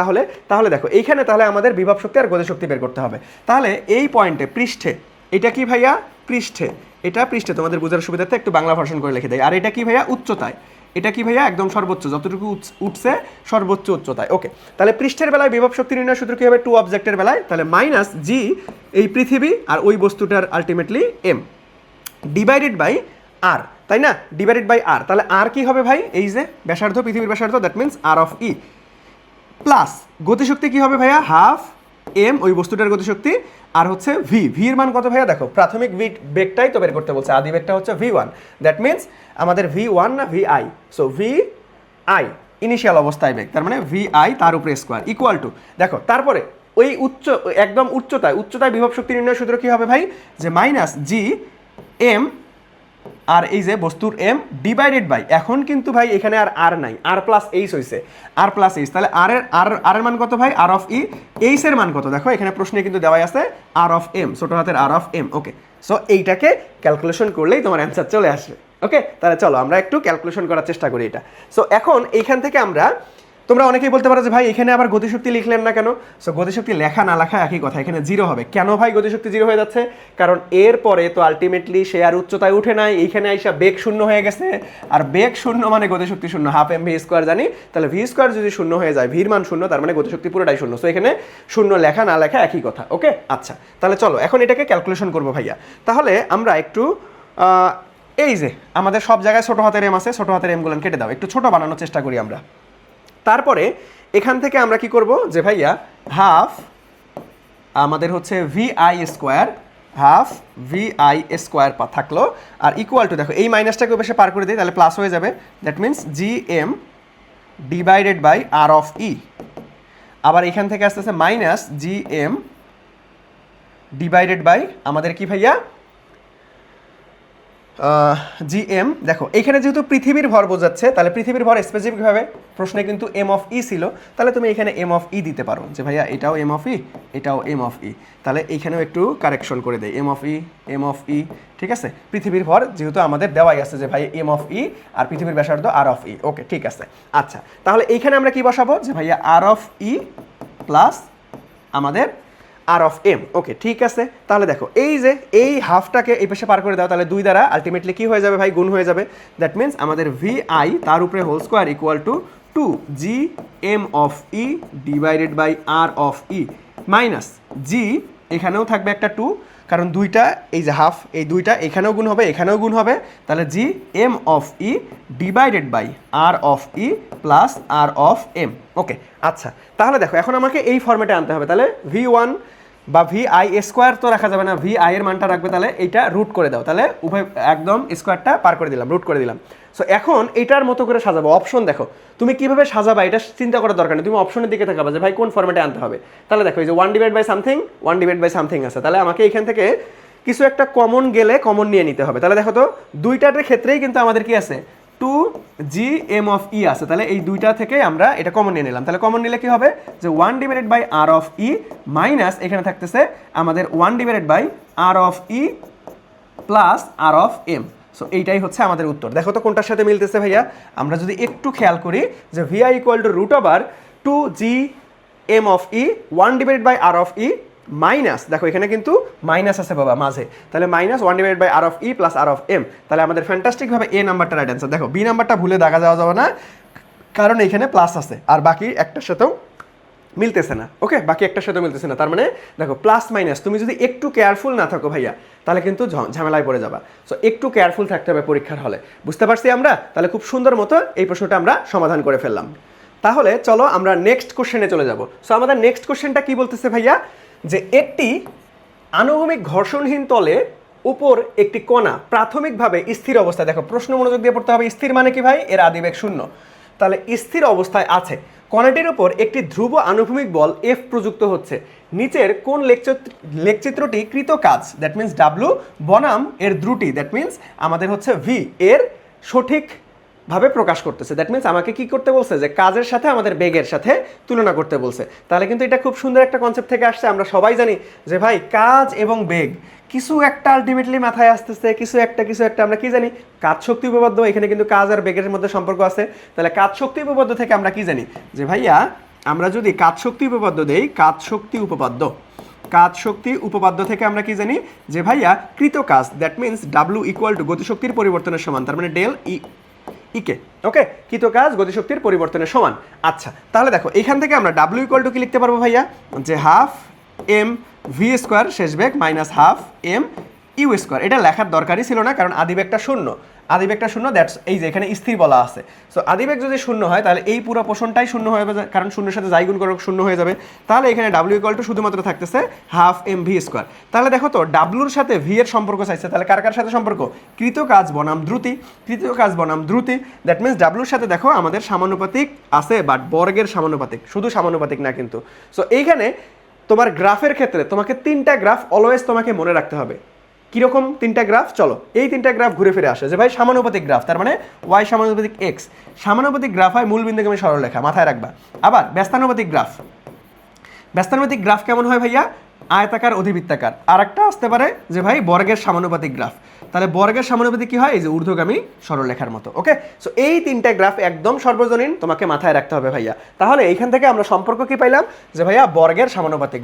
তাহলে দেখো এইখানে তাহলে আমাদের বিভব শক্তি আর গতি শক্তি বের করতে হবে। তাহলে এই পয়েন্টে পৃষ্ঠে, এটা কি ভাইয়া পৃষ্ঠে, এটা পৃষ্ঠে, তোমাদের বোঝার সুবিধার্থে একটু বাংলা ভার্সন করে লিখে দেয়। আর এটা কি ভাইয়া উচ্চতায়, এটা কি ভাইয়া একদম সর্বোচ্চ, যতটুকু উঠছে সর্বোচ্চ উচ্চতায়। ওকে, তাহলে পৃষ্ঠের বেলায় বিভব শক্তি নির্ণয় সূত্র কি হবে, টু অবজেক্টের বেলায় তাহলে মাইনাস জি এই পৃথিবী আর ওই বস্তুটার আলটিমেটলি এম ডিভাইডেড বাই আর, তাই না, ডিভাইডেড বাই আর। তাহলে আর কি হবে ভাই, এই যে ব্যাসার্ধ, পৃথিবীর ব্যাসার্ধ, that means R of E, plus গতিশক্তি কি হবে ভাইয়া, হাফ এম ওই বস্তুটার গতিশক্তি, আর হচ্ছে ভি, ভি এর মান কত ভাইয়া, দেখো প্রাথমিক বেগটাই তো বের করতে বলছে, আদি বেগটা হচ্ছে ভি ওয়ান, দ্যাট মিনস আমাদের ভি ওয়ান না V I, so V I initial অবস্থায় বেগ, তার মানে ভি আই তার উপরে স্কোয়ার ইকুয়াল টু, দেখো তারপরে ওই একদম উচ্চতায় বিভব শক্তি নির্ণয় সূত্র কি হবে ভাই, যে মাইনাস জি এম আর এই যে বস্তুর এম ডিভাইডেড বাই, এখন কিন্তু ভাই এখানে আর নাই, আর প্লাস এইচ হয়েছে, আর প্লাস এইচ, তাহলে আর এর মান কত ভাই, আর অফ ই, এইচ এর মান কত, দেখো এখানে প্রশ্নে কিন্তু দেওয়াই আছে আর অফ এম, ছোট হাতের আর অফ এম। ওকে, সো এইটাকে ক্যালকুলেশন করলেই তোমার অ্যান্সার চলে আসবে। ওকে, তাহলে চলো আমরা একটু ক্যালকুলেশন করার চেষ্টা করি এটা। সো এখন এইখান থেকে আমরা, তোমরা অনেকেই বলতে পারো যে ভাই এখানে আবার গতিশক্তি লিখলেন না কেন, সো গতিশক্তি লেখা না লেখা একই কথা, এখানে জিরো হবে। কেন ভাই গতিশক্তি জিরো হয়ে যাচ্ছে, কারণ এর পরে তো আলটিমেটলি সে আর উচ্চতায় উঠে নাই, এইখানে আইসা বেগ শূন্য হয়ে গেছে, আর বেগ শূন্য মানে গতিশক্তি শূন্য, হাফ এম ভি স্কোয়ার জানি, তাহলে ভি স্কোয়ার যদি শূন্য হয়ে যায়, ভির মান শূন্য, তার মানে গতিশক্তি পুরোটাই শূন্য। সো এখানে শূন্য লেখা না লেখা একই কথা। ওকে, আচ্ছা তাহলে চলো এখন এটাকে ক্যালকুলেশন করবো ভাইয়া। তাহলে আমরা একটু এই যে আমাদের সব জায়গায় ছোটো হাতের এম আছে, ছোটো হাতের এমগুলো কেটে দাও, একটু ছোটো বানানোর চেষ্টা করি আমরা। তারপরে এখান থেকে আমরা কি করব যে ভাইয়া হাফ আমাদের হচ্ছে VI square, half VI square থাকলো, আর ইকুয়াল টু দেখো এই মাইনাসটাকে বেশি পার করে দিই তাহলে প্লাস হয়ে যাবে, that means GM divided by R of E। আবার এখান থেকে আসতেছে মাইনাস GM ডিভাইডেড বাই আমাদের কি ভাইয়া GM। দেখো এখানে যেহেতু পৃথিবীর ভর বোঝাচ্ছে, তাহলে পৃথিবীর ভর স্পেসিফিকভাবে প্রশ্নে কিন্তু M অফ E ছিল, তাহলে তুমি এখানে M অফ E দিতে পারো যে ভাইয়া এটাও M অফ E, এটাও M অফ E, তাহলে এইখানেও একটু কারেকশন করে দেয় M অফ E, ঠিক আছে। পৃথিবীর ভর যেহেতু আমাদের দেওয়াই আছে যে ভাই M অফ E আর পৃথিবীর ব্যাসার্ধ R অফ E, ওকে ঠিক আছে। আচ্ছা তাহলে এইখানে আমরা কি বসাবো যে ভাইয়া R অফ E প্লাস আমাদের R অফ M, ওকে ঠিক আছে। তাহলে দেখো এই যে এই হাফটাকে এই পাশে পার করে দাও, তাহলে 2 দ্বারা আলটিমেটলি কি হয়ে যাবে ভাই, গুণ হয়ে যাবে, দ্যাট মিনস আমাদের VI তার উপরে whole square equal to 2GM of E divided by R of E minus G, এখানেও থাকবে একটা 2 কারণ দুইটা এই যে হাফ, এই দুইটা এখানেও গুণ হবে এখানেও গুণ হবে, তাহলে GM of E divided by R of E plus R of M, okay. আচ্ছা তাহলে দেখো এখন আমাকে এই ফর্মেটে আনতে হবে, তাহলে V1 বা VI স্কোয়ার তো রাখা যাবে না, VI এর মানটা রাখবে, তাহলে এইটা রুট করে দাও, তাহলে উভয় একদম স্কোয়ারটা পার করে দিলাম, রুট করে দিলাম। সো এখন এটার মতো করে সাজাবো, অপশন দেখো তুমি কিভাবে সাজাবা এটা চিন্তা করার দরকার নেই, তুমি অপশনের দিকে তাকাবা যে ভাই কোন ফর্মেটে আনতে হবে। তাহলে দেখো এই যে 1 divide by something 1 divide by something আছে, তাহলে আমাকে এখান থেকে কিছু একটা কমন গেলে কমন নিয়ে নিতে হবে। তাহলে দেখো তো দুইটার ক্ষেত্রেই কিন্তু আমাদের কি আছে 2GM অফ E আছে, তাহলে এই দুইটা থেকে আমরা এটা কমন নিয়ে নিলাম, তাহলে কমন নিলে কি হবে যে 1 divided by R of E minus এখানে থাকতেছে আমাদের 1 divided by R of E plus R of M। So এইটাই হচ্ছে আমাদের উত্তর। দেখো তো কোনটার সাথে মিলতেছে ভাইয়া, আমরা যদি একটু খেয়াল করি যে VI equal to root over 2GM of E 1 divided by R of E minus, দেখো এখানে কিন্তু মাইনাস আছে বাবা মাঝে, তাহলে minus 1 divide by R of E plus R of M, তাহলে আমাদের ফ্যান্টাস্টিকভাবে A নাম্বারটা রাইট অ্যান্সার। দেখো B নাম্বারটা ভুলে দাগা যাওয়া যাবে না, কারণ এখানে প্লাস আছে আর বাকি একটার সাথেও মিলতেছে না, ওকে বাকি একটার সাথেও মিলতেছে না, তার মানে দেখো প্লাস মাইনাস তুমি যদি একটু কেয়ারফুল না থাকো ভাইয়া তাহলে কিন্তু ঝামেলায় পড়ে যাবা। সো একটু কেয়ারফুল থাকতে হবে পরীক্ষার হলে, বুঝতে পারছি আমরা? তাহলে খুব সুন্দর মতো এই প্রশ্নটা আমরা সমাধান করে ফেললাম। তাহলে চলো আমরা নেক্সট কোশ্চেনে চলে যাব। সো আমাদের নেক্সট কোশ্চেনটা কি বলতেছে ভাইয়া, যে একটি আনুভূমিক ঘর্ষণহীন তলে উপর একটি কণা প্রাথমিকভাবে স্থির অবস্থায়, দেখো প্রশ্ন মনোযোগ দিয়ে পড়তে হবে, স্থির মানে কি ভাই, এর আদিবেগ 0, তাহলে স্থির অবস্থায় আছে, কণাটির উপর একটি ধ্রুব আনুভূমিক বল F প্রযুক্ত হচ্ছে, নিচের কোন লেখচিত্রটি কৃত কাজ, দ্যাট মিনস W বনাম এর দ্রুটি, দ্যাট মিনস আমাদের হচ্ছে V এর সঠিক ভাবে প্রকাশ করতেছে, দ্যাট মিনস আমাকে কি করতে বলছে যে কাজের সাথে আমাদের বেগের সাথে তুলনা করতে বলছে। তাহলে কিন্তু এটা খুব সুন্দর একটা কনসেপ্ট থেকে আসছে, আমরা সবাই জানি যে ভাই কাজ এবং বেগ কিছু একটা আলটিমেটলি মাথায় আসতেছে, কিছু একটা আমরা কি জানি, কাজ শক্তি উপপাদ্য, এখানে কিন্তু কাজ আর বেগের মধ্যে সম্পর্ক আছে। তাহলে কাজ শক্তি উপপাদ্য থেকে আমরা কি জানি যে ভাইয়া আমরা যদি কাজ শক্তি উপপাদ্য দেই, কাজ শক্তি উপপাদ্য থেকে আমরা কি জানি যে ভাইয়া কৃত কাজ, that means W equal to গতিশক্তির পরিবর্তনের সমান, তার মানে ডেল ইকে, ওকে কৃত কাজ গতিশক্তির পরিবর্তনের সমান। আচ্ছা তাহলে দেখো এখান থেকে আমরা W ইকুয়াল টু কি লিখতে পারবো ভাইয়া, যে হাফ M V স্কোয়ার শেষ বেগ minus half M U square, এটা লেখার দরকারই ছিল না কারণ আদিবেগটা শূন্য, দ্যাটস এই যে এখানে স্থির বলা আছে। সো আদিবেগ যদি শূন্য হয় তাহলে এই পুরো পোষণটাই শূন্য হয়ে যাবে, কারণ শূন্যের সাথে যাই গুণ করো শূন্য হয়ে যাবে, তাহলে এখানে W ইকুয়াল টু শুধুমাত্র থাকতেছে হাফ M V স্কোয়ার। তাহলে দেখো তো Wর সাথে V এর সম্পর্ক চাইছে, তাহলে কার সাথে সম্পর্ক, কৃত কাজ বনাম দ্রুতি, দ্যাট মিনস Wর সাথে দেখো আমাদের সমানুপাতিক আছে, বাট বর্গের সমানুপাতিক, শুধু সমানুপাতিক না কিন্তু। সো এইখানে তোমার গ্রাফের ক্ষেত্রে তোমাকে 3টা গ্রাফ অলওয়েজ তোমাকে মনে রাখতে হবে। কিরকম 3টা গ্রাফ, চলো এই 3টা গ্রাফ ঘুরে ফিরে আসে যে ভাই সমানুপাতিক গ্রাফ, তার মানে y সমানুপাতিক x, সমানুপাতিক গ্রাফ হয় মূল বিন্দুগামী সরলরেখা, মাথায় রাখবা। আবার ব্যস্তানুপাতিক গ্রাফ কেমন হয় ভাইয়া, আয়তাকার অধিবৃত্তাকার। আর একটা আসতে পারে যে ভাই বর্গের সমানুপাতিক গ্রাফ, তাহলে বর্গের সমানুপাতিক কি হয়, এই যে ঊর্ধ্বগামী সরলরেখার মতো, ওকে। সো এই 3টা গ্রাফ একদম সর্বজনীন, তোমাকে মাথায় রাখতে হবে ভাইয়া। তাহলে এইখান থেকে আমরা সম্পর্ক কি পাইলাম যে ভাইয়া বর্গের সমানুপাতিক,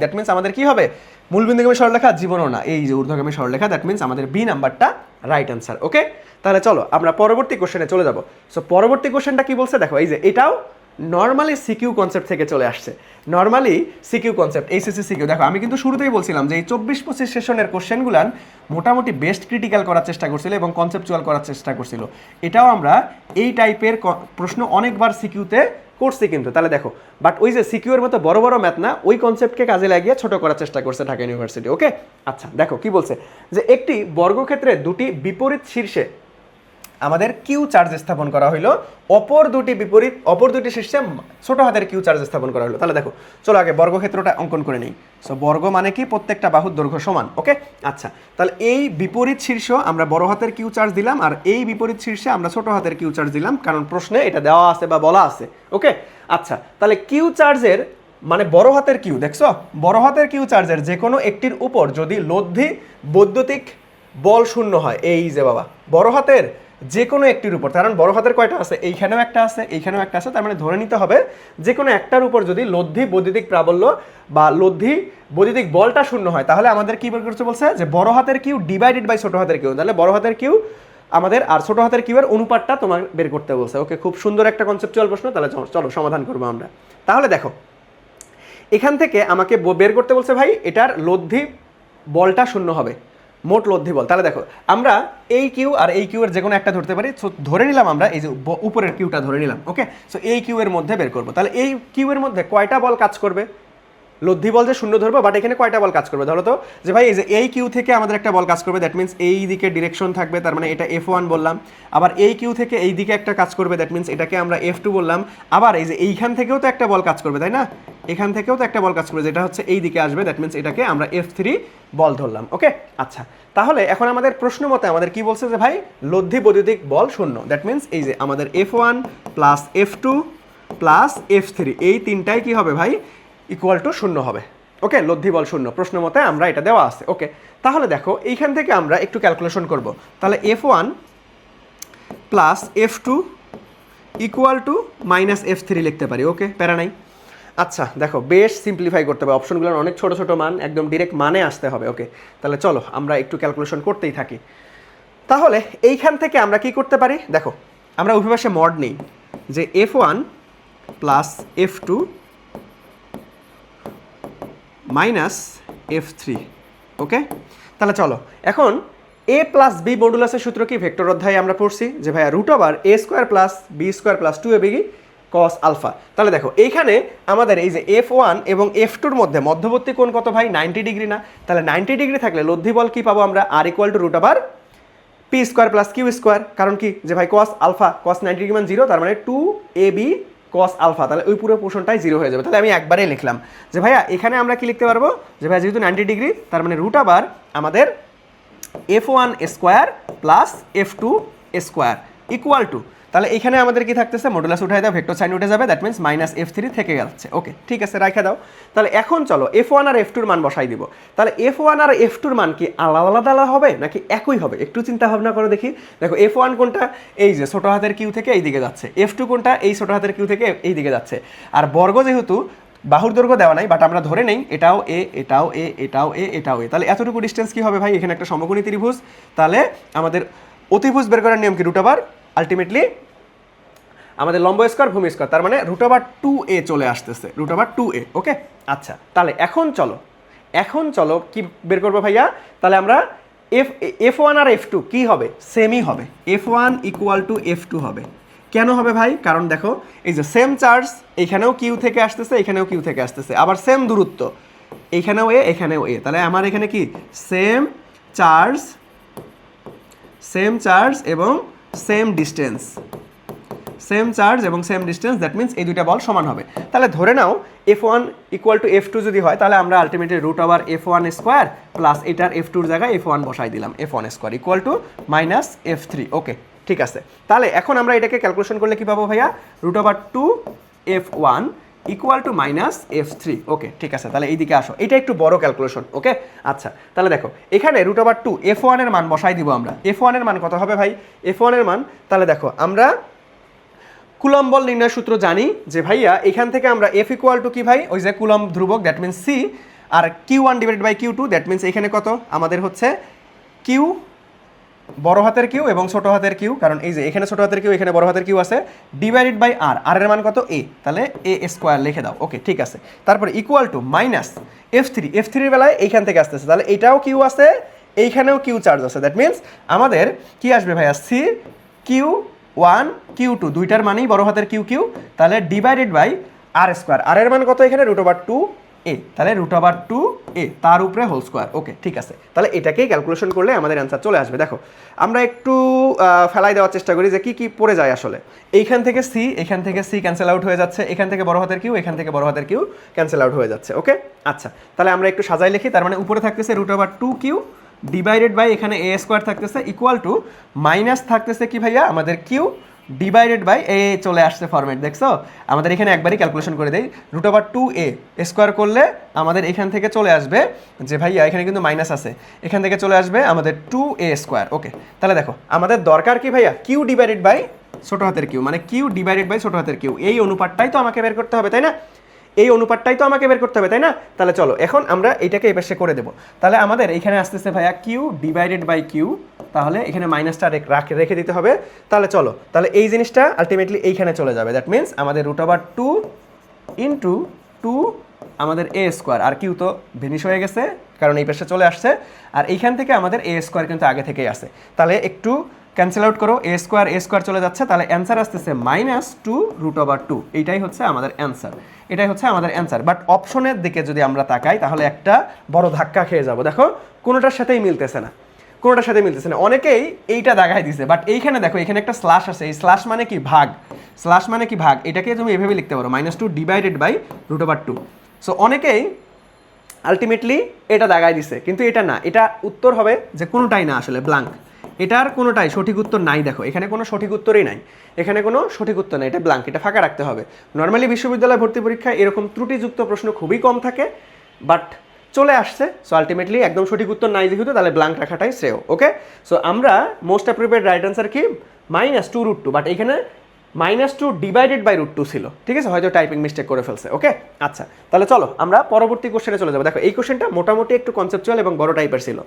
দ্যাট মিনস আমাদের কি হবে, মূলবিন্দুগামী সরলরেখা জীবনও না, এই যে ঊর্ধ্বগামী সরলরেখা, দ্যাট মিনস আমাদের বি নাম্বারটা রাইট অ্যান্সার, ওকে। তাহলে চলো আমরা পরবর্তী কোশ্চেনে চলে যাব। সো পরবর্তী কোশ্চেনটা কি বলছে দেখো, এই যে এটাও নর্মালি সিকিউ কনসেপ্ট থেকে চলে আসছে। Normally CQ concept, HSC CQ. দেখো আমি কিন্তু শুরুতেই বলছিলাম যে এই 24-25 সেশনের কোশ্চেনগুলান মোটামুটি বেস্ট ক্রিটিক্যাল করার চেষ্টা করছিল এবং কনসেপচুয়াল করার চেষ্টা করছিল। এটাও আমরা এই টাইপের প্রশ্ন অনেকবার সিকিউতে করছি কিন্তু। তাহলে দেখো, বাট ওই যে সিকিউর মতো বড় বড় ম্যাথ না, ওই কনসেপ্টকে কাজে লাগিয়ে ছোট করার চেষ্টা করছে ঢাকা ইউনিভার্সিটি। ওকে, আচ্ছা দেখো কি বলছে, যে একটি বর্গক্ষেত্রে দুটি বিপরীত শীর্ষে আমাদের কিউ চার্জ স্থাপন করা হইলো, অপর দুটি শীর্ষে ছোট হাতের কিউ চার্জ স্থাপন করা হলো। তাহলে দেখো চলো আগে বর্গক্ষেত্রটা অঙ্কন করে নেই। সো বর্গ মানে কি, প্রত্যেকটা বাহুর দৈর্ঘ্য সমান। ওকে, আচ্ছা তাহলে এই বিপরীত শীর্ষ আমরা বড় হাতের কিউ চার্জ দিলাম, আর এই বিপরীত শীর্ষে আমরা ছোট হাতের কিউ চার্জ দিলাম, কারণ প্রশ্নে এটা দেওয়া আছে বা বলা আছে। ওকে, আচ্ছা তাহলে কিউ চার্জের মানে বড় হাতের কিউ, দেখছো বড় হাতের কিউ চার্জের যে কোনো একটির উপর যদি লব্ধি বৈদ্যুতিক বল শূন্য হয়, এই যে বাবা বড় হাতের যে কোনো একটির উপর, কারণ বড় হাতের কয়টা আছে, এইখানেও একটা আছে, এইখানেও একটা আছে, তার মানে ধরে নিতে হবে যে কোনো একটার উপর যদি লব্ধি বৈদ্যুতিক প্রাবল্য বা লব্ধি বৈদ্যুতিক বলটা শূন্য হয়, তাহলে আমাদের কি বের করতে বলছে, যে বড় হাতের কিউ ডিভাইডেড বাই ছোট হাতের কিউ। তাহলে বড় হাতের কিউ আমাদের আর ছোট হাতের কিউ এর অনুপাতটা তোমার বের করতে বলছে। ওকে, খুব সুন্দর একটা কনসেপচুয়াল প্রশ্ন। তাহলে চলো সমাধান করবো আমরা। তাহলে দেখো এখান থেকে আমাকে বের করতে বলছে ভাই এটার লব্ধি বলটা শূন্য হবে, মোট লব্ধি বল। তাহলে দেখো আমরা এই কিউ আর এই কিউ এর যে কোনো একটা ধরতে পারি। সো ধরে নিলাম আমরা এই যে উপরের কিউটা ধরে নিলাম। ওকে, সো এই কিউ এর মধ্যে বের করবো। তাহলে এই কিউ এর মধ্যে কয়টা বল কাজ করবে, লব্ধি বল যে শূন্য ধরবো, বাট এখানে কয়টা বল কাজ করবে ধরো তো, যে ভাই এই যে এই কিউ থেকে আমাদের একটা বল কাজ করবে, দ্যাট মিনস এই দিকে ডিরেকশন থাকবে, তার মানে এটা F1 বললাম। আবার এই কিউ থেকে এই দিকে একটা কাজ করবে, দ্যাট মিনস এটাকে আমরা F2 বললাম। আবার এই যে এইখান থেকেও তো একটা বল কাজ করবে, তাই না, এখান থেকেও তো একটা বল কাজ করবে, যেটা হচ্ছে এই দিকে আসবে, দ্যাট মিনস এটাকে আমরা F3 বল ধরলাম। ওকে, আচ্ছা তাহলে এখন আমাদের প্রশ্ন মতে আমাদের কি বলছে, যে ভাই লব্ধি বৈদ্যুতিক বল শূন্য, দ্যাট মিনস এই যে আমাদের F1 plus F2 plus F3 এই তিনটাই কি হবে ভাই, ইকুয়াল টু শূন্য হবে। ওকে, লব্ধি বল শূন্য, প্রশ্ন মতে আমরা এটা দেওয়া আছে। ওকে, তাহলে দেখো এইখান থেকে আমরা একটু ক্যালকুলেশন করব। তাহলে F1 plus F2 equal to minus F3 লিখতে পারি। ওকে, প্যারা নাই। আচ্ছা দেখো বেশ সিম্পলিফাই করতে হবে, অপশনগুলোর অনেক ছোট ছোট মান, একদম ডিরেক্ট মানে আসতে হবে। ওকে, তাহলে চলো আমরা একটু ক্যালকুলেশন করতেই থাকি। তাহলে এইখান থেকে আমরা কি করতে পারি, দেখো আমরা অভিবাসে মড নেই, যে F1 plus F2 minus F3। ওকে, তাহলে চলো এখন a প্লাস বি মডুলাসের সূত্র কি, ভেক্টর অধ্যায়ে আমরা পড়ছি যে ভাইয়া root over a square plus B square plus 2ab cos alpha. তাহলে দেখো এইখানে আমাদের এই যে F1 এবং F2 এর মধ্যে মধ্যবর্তী কোণ কত ভাই, 90 ডিগ্রি না। তাহলে 90 ডিগ্রি থাকলে লব্ধি বল কি পাবো আমরা, R equal to root over P square plus Q square. কারণ কি, যে ভাই কস আলফা, কস 90 ডিগ্রি মান 0, তার মানে 2ab কস আলফা, তাহলে ওই পুরো পোর্শনটাই 0 হয়ে যাবে। তাহলে আমি একবারেই লিখলাম যে ভাইয়া এখানে আমরা কি লিখতে পারবো, যে ভাই যেহেতু 90 ডিগ্রি, তার মানে রুট ওভার আমাদের F1 square plus F2 square equal two, তাহলে এখানে আমাদের কি থাকতেছে, মডুলাস উঠাই দাও, ভেক্টর সাইন উঠে যাবে, দ্যাট মিনস মাইনাস F3 থেকে যাচ্ছে। ওকে, ঠিক আছে, রাখা দাও। তাহলে এখন চলো F1 আর F2 এর মান বসাই দিব। তাহলে F1 আর F2 এর মান কি আলাদা আলাদা হবে নাকি একই হবে, একটু চিন্তা ভাবনা করে দেখি। দেখো F1 কোনটা, এই যে ছোট হাতের কিউ থেকে এই দিকে যাচ্ছে, F2 কোনটা, এই ছোট হাতের কিউ থেকে এই দিকে যাচ্ছে। আর বর্গ যেহেতু বাহুর দৈর্ঘ্য দেওয়া নাই, বাট আমরা ধরে নেই এটাও এ, এটাও এ, এটাও এ, এটাও এ, তাহলে এতটুকু ডিস্টেন্স কি হবে ভাই, এখানে একটা সমকোণী ত্রিভুজ। তাহলে আমাদের অতিভুজ বের করার নিয়ম কি, রুট ওভার আলটিমেটলি আমাদের লম্ব স্কোয়ার ভূমি স্কোয়ার, তার মানে রুট ওভার 2a চলে আসতেছে, রুট ওভার 2a। ওকে, আচ্ছা তাহলে এখন চলো কি বের করবো ভাইয়া, তাহলে আমরা F1 আর F2 কি হবে, সেমই হবে, F1 ইকুয়াল টু F2 হবে। কেন হবে ভাই, কারণ দেখো এই যে সেম চার্জ, এইখানেও কিউ থেকে আসতেছে, এখানেও কিউ থেকে আসতেছে, আবার সেম দূরত্ব, এইখানেও এ, এখানেও এ, তাহলে আমার এখানে কি সেম চার্জ এবং সেম ডিস্টেন্স, দ্যাট মিনস এই দুইটা বল সমান হবে। তাহলে ধরে নাও F1 ইকুয়াল টু F2 যদি হয়, তাহলে আমরা ultimately root over F1 square plus এটার F2 এর জায়গায় F1 বসাই দিলাম, F1 square equal to minus F3। Okay, ঠিক আছে। তাহলে এখন আমরা এটাকে ক্যালকুলেশন করলে কি পাবো ভাইয়া, root over 2F1 equal to minus F3। Okay, ঠিক আছে, তাহলে এইদিকে আসো, এটা একটু বড় ক্যালকুলেশন। ওকে, আচ্ছা তাহলে দেখো এখানে রুট ওভার 2F1 এর মান বসাই দিব আমরা। F1 এর মান কত হবে ভাই, F1 এর মান, তাহলে দেখো আমরা কুলম্ব বল নির্ণয় সূত্র জানি, যে ভাইয়া এখান থেকে আমরা F ইকুয়াল টু কি ভাই, ওই যে কুলম্ব ধ্রুবক, দ্যাট মিনস C, আর Q1 divided by Q2, that means এখানে কত আমাদের হচ্ছে বড় হাতের কিউ এবং ছোট হাতের কিউ, কারণ এই যে এখানে ছোট হাতের কিউ এখানে বড় হাতের কিউ আছে, ডিভাইডেড বাই আর, আর এর মান কত এ, তাহলে এ স্কোয়ার লিখে দাও। ওকে ঠিক আছে, তারপরে ইকুয়াল টু মাইনাস এফ থ্রির বেলায় এইখান থেকে আসতেছে, তাহলে এটাও কিউ আছে এইখানেও কিউ চার্জ আছে, দ্যাট মিনস আমাদের কি আসবে ভাইয়া C Q one Q two দুইটার মানেই বড় হাতের কিউ কিউ, তাহলে divided by R square, R এর মান কত এখানে √2 এ, তাহলে √2 এ তার উপরে হোল স্কোয়ার। ওকে ঠিক আছে, তাহলে এটাকেই ক্যালকুলেশন করলে আমাদের অ্যান্সার চলে আসবে। দেখো আমরা একটু ফেলাই দেওয়ার চেষ্টা করি যে কি কি পড়ে যায় আসলে। এইখান থেকে সি ক্যান্সেল আউট হয়ে যাচ্ছে, এখান থেকে বড় হাতের কিউ এখান থেকে বড় হাতের কিউ ক্যান্সেল আউট হয়ে যাচ্ছে। ওকে আচ্ছা, তাহলে আমরা একটু সাজাই লিখি, তার মানে উপরে থাকতেছে √2 কিউ ডিভাইডেড বাই এখানে এ স্কোয়ার থাকতেছে ইকুয়াল টু মাইনাস থাকতেছে কি ভাইয়া আমাদের কিউ ডিভাইডেড বাই এ, চলে আসছে ফরম্যাট, দেখছো আমাদের এখানে একবারই ক্যালকুলেশন করে দেই, √2 এ স্কোয়ার করলে আমাদের এখান থেকে চলে আসবে যে ভাইয়া এখানে কিন্তু মাইনাস আছে, এখান থেকে চলে আসবে আমাদের 2a স্কোয়ার। ওকে তাহলে দেখো আমাদের দরকার কি ভাইয়া কিউ ডিভাইডেড বাই ছোট হাতের কিউ, মানে কিউ ডিভাইডেড বাই ছোট হাতের কিউ, এই অনুপাতটাই তো আমাকে বের করতে হবে তাই না, এই অনুপাতটাই তো আমাকে বের করতে হবে তাই না। তাহলে চলো এখন আমরা এইটাকে এই পাশে করে দেবো, তাহলে আমাদের এখানে আসতেছে ভাইয়া কিউ ডিভাইডেড বাই কিউ, তাহলে এখানে মাইনাসটা রেখে দিতে হবে, তাহলে চলো তাহলে এই জিনিসটা আলটিমেটলি এইখানে চলে যাবে, দ্যাট মিনস আমাদের √2 ইন্টু 2 আমাদের এ স্কোয়ার, আর কিউ তো ভেনিশ হয়ে গেছে কারণ এই পাশে চলে আসছে, আর এইখান থেকে আমাদের এ স্কোয়ার কিন্তু আগে থেকেই আসে, তাহলে একটু ক্যান্সেল আউট করো, এ স্কোয়ার চলে যাচ্ছে, তাহলে অ্যান্সার আসতেছে -2 √2, এইটাই হচ্ছে আমাদের অ্যান্সার, এটাই হচ্ছে আমাদের অ্যান্সার। বাট অপশনের দিকে যদি আমরা তাকাই তাহলে একটা বড় ধাক্কা খেয়ে যাব, দেখো কোনোটার সাথেই মিলতেছে না, কোনোটার সাথে মিলতেছে না, অনেকেই এইটা দাগাই দিছে, বাট এইখানে দেখো এখানে একটা স্ল্যাশ আছে, এই স্ল্যাশ মানে কি ভাগ, স্ল্যাশ মানে কি ভাগ, এটাকে তুমি এভাবে লিখতে পারো -2 ডিভাইডেড বাই √2। সো অনেকেই আলটিমেটলি এটা দাগাই দিছে, কিন্তু এটা না, এটা উত্তর হবে যে কোনোটাই না আসলে ব্ল্যাঙ্ক, এটার কোনোটাই সঠিক উত্তর নাই, দেখো এখানে কোনো সঠিক উত্তরই নাই, এখানে কোনো সঠিক উত্তর নেই, এটা ব্ল্যাঙ্ক, এটা ফাঁকা রাখতে হবে। নর্মালি বিশ্ববিদ্যালয় ভর্তি পরীক্ষায় এরকম ত্রুটিযুক্ত প্রশ্ন খুবই কম থাকে, বাট চলে আসছে, সো আলটিমেটলি একদম সঠিক উত্তর নাই যেহেতু তাহলে ব্ল্যাঙ্ক রাখাটাই শ্রেয়। ওকে সো আমরা মোস্ট অ্যাপ্রোপ্রিয়েট রাইট অ্যান্সার কি -2 √2, বাট এখানে -2 ডিভাইডেড বাই √2 ছিল, ঠিক আছে, হয়তো টাইপিং মিস্টেক করে ফেলছে। ওকে আচ্ছা তাহলে চলো আমরা পরবর্তী কোশ্চেনে চলে যাবো। দেখো এই কোশ্চেনটা মোটামুটি একটু কনসেপচুয়াল এবং বড় টাইপের ছিল,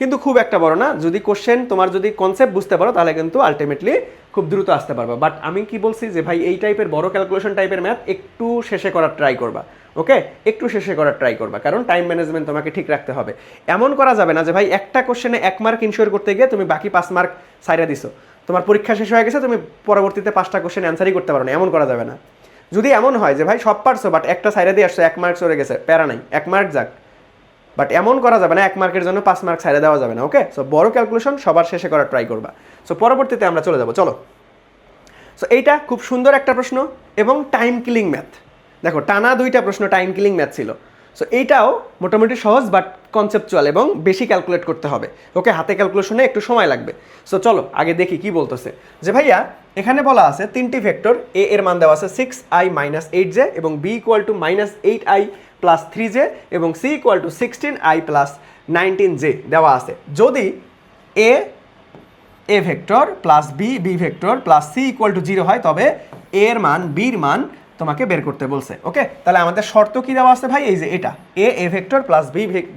কিন্তু খুব একটা বড় না, যদি কোশ্চেন তোমার যদি কনসেপ্ট বুঝতে পারো তাহলে কিন্তু আলটিমেটলি খুব দ্রুত আসতে পারবা। বাট আমি কি বলছি যে ভাই এই টাইপের বড় ক্যালকুলেশন টাইপের ম্যাথ একটু শেষে করার ট্রাই করবা, ওকে একটু শেষে করার ট্রাই করবা, কারণ টাইম ম্যানেজমেন্ট তোমাকে ঠিক রাখতে হবে। এমন করা যাবে না যে ভাই একটা কোশ্চেনে 1 মার্ক ইনশিওর করতে গিয়ে তুমি বাকি 5 মার্ক সাইরা দিছো, তোমার পরীক্ষা শেষ হয়ে গেছে তুমি পরবর্তীতে 5টা কোশ্চেন অ্যান্সারই করতে পারো না, এমন করা যাবে না। যদি এমন হয় যে ভাই সব পারছো বাট একটা সাইরা দিয়ে আসছো 1 মার্ক সরে গেছে, প্যারা নাই, 1 মার্ক যাক, বাট এমন করা যাবে না 1 মার্কের জন্য 5 মার্ক ছাইড়ে দেওয়া যাবে না। ওকে সো বড় ক্যালকুলেশন সবার শেষে করার ট্রাই করবা। সো পরবর্তীতে আমরা চলে যাব, চলো। সো এইটা খুব সুন্দর একটা প্রশ্ন এবং টাইম কিলিং ম্যাথ, দেখো টানা 2টা প্রশ্ন টাইম কিলিং ম্যাথ ছিল। সো এইটাও মোটামুটি সহজ বাট কনসেপচুয়াল এবং বেশি ক্যালকুলেট করতে হবে, ওকে হাতে ক্যালকুলেশনে একটু সময় লাগবে। সো চলো আগে দেখি কি বলতেছে, যে ভাইয়া এখানে বলা আছে 3টি ভেক্টর, এ এর মান দেওয়া আছে 6i - 8j এবং b = -8i + 3j এবং c = 16i + 19j দেওয়া আছে। যদি A vector plus B vector plus c = 0 হয় তবে a এর মান b এর মান তোমাকে বের করতে বলছে। ওকে তাহলে আমাদের শর্ত কি দেওয়া আছে ভাই, এই যে এটা A vector plus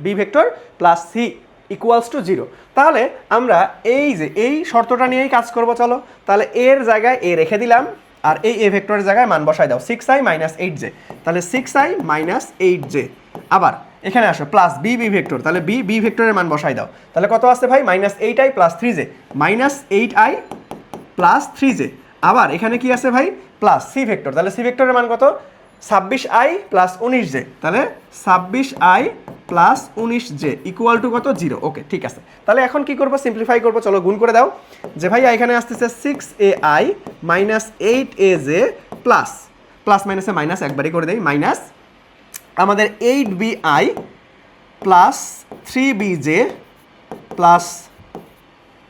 B vector plus c = 0, তাহলে আমরা এই যে এই শর্তটা নিয়েই কাজ করব। চলো তাহলে এর জায়গায় এ রেখে দিলাম আর এই এ ভেক্টরের জায়গায় মান বসাই দাও 6i - 8j, তাহলে 6i - 8j। আবার এখানে আসো প্লাস বি ভেক্টর, তাহলে বি ভেক্টরের মান বসাই দাও, তাহলে কত আসছে ভাই -8i + 3j, -8i + 3j। আবার এখানে কি আছে ভাই প্লাস সি ভেক্টর, তাহলে সি ভেক্টরের মান কত 26i + 19j, তাহলে 26i + 19j = কত 0। ওকে ঠিক আছে, তাহলে এখন কি করব সিম্পলিফাই করব, চলো গুণ করে দাও, যে ভাই এখানে আসতেছে 6ai - 8aj প্লাস মাইনাসে মাইনাস একবারই করে দেই, মাইনাস আমাদের 8bi + 3bj plus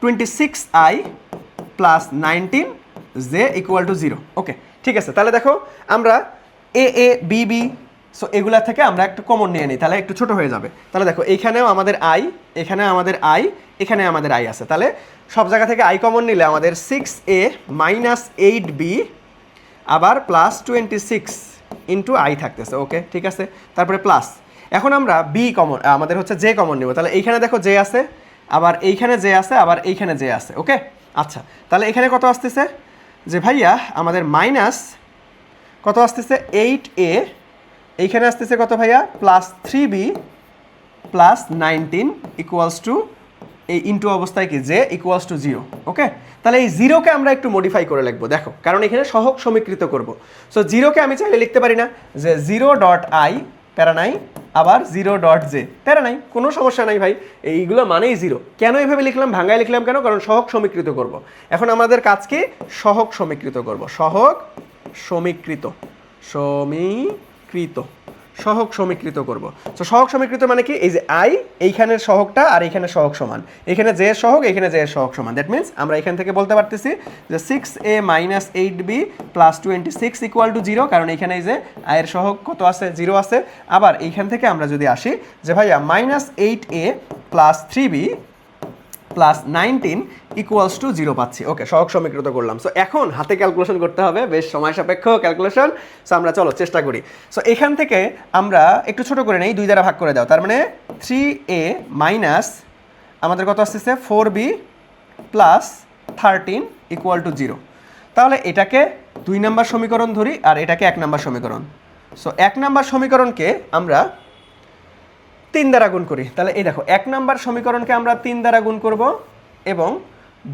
26i + 19j = 0। ওকে ঠিক আছে, তাহলে দেখো আমরা এ বি সো এগুলা থেকে আমরা একটু কমন নিয়ে নিই, তাহলে একটু ছোট হয়ে যাবে। তাহলে দেখো এইখানেও আমাদের আই, এখানে আমাদের আই, এখানে আমাদের আই আছে, তাহলে সব জায়গা থেকে আই কমন নিলে আমাদের 6a - 8b আবার প্লাস 26 ইন্টু আই থাকতেছে। ওকে ঠিক আছে, তারপরে প্লাস এখন আমরা বি কমন আমাদের হচ্ছে জে কমন নেব, তাহলে এইখানে দেখো জে আছে আবার এইখানে যে আছে, আবার এইখানে যে আছে। ওকে, আচ্ছা, তাহলে এখানে কত আসতেছে যে ভাইয়া আমাদের মাইনাস কত আসতেছে 8a, এইখানে আসতেছে কত ভাইয়া plus 3b plus 19 equals to এই ইনটু অবস্থায় কি যে ইকুয়ালস টু 0। ওকে, তাহলে এই জিরোকে আমরা একটু মডিফাই করে লিখবো, দেখো, কারণ এখানে সহগ সমীকৃত করব। সো জিরোকে আমি চাইলে লিখতে পারি না যে 0.i প্যারা নাই, আবার 0.j প্যারা নাই, কোনো সমস্যা নাই ভাই, এইগুলো মানেই জিরো। কেন এইভাবে লিখলাম, ভাঙায় লিখলাম কেন? কারণ সহগ সমীকৃত করব। এখন আমাদের কাজ কি? সহগ সমীকৃত করব। সহগ সমীকৃত, সহগ সমীকৃত করব। তো সহগ সমীকৃত মানে কি? এই যে আই, এইখানের সহগটা আর এইখানের সহগ সমান, এখানে যে সহগ, এখানে যে সহগ সমান। দ্যাট মিনস আমরা এখান থেকে বলতে পারতেছি যে 6a minus 8b plus 26 equal to 0, কারণ এইখানে এই যে আয়ের সহগ কত আছে? 0 আছে। আবার এইখান থেকে আমরা যদি আসি যে ভাইয়া minus 8a plus 3b plus 19 equals to 0 পাচ্ছি। ওকে, সহগ সমীকৃত করলাম। সো এখন হাতে ক্যালকুলেশন করতে হবে, বেশ সময় সাপেক্ষ ক্যালকুলেশন। সো আমরা চলো চেষ্টা করি। সো এখান থেকে আমরা একটু ছোট করে নেই, 2 দ্বারা ভাগ করে দাও, তার মানে 3a মাইনাস আমাদের কত আসতেছে 4b প্লাস 13 ইকুয়াল টু 0। তাহলে এটাকে 2 নম্বর সমীকরণ ধরি আর এটাকে 1 নম্বর সমীকরণ। সো 1 নম্বর সমীকরণকে আমরা 3 দ্বারা গুণ করি। তাহলে এই দেখো, 1 নম্বর সমীকরণকে আমরা 3 দ্বারা গুণ করব এবং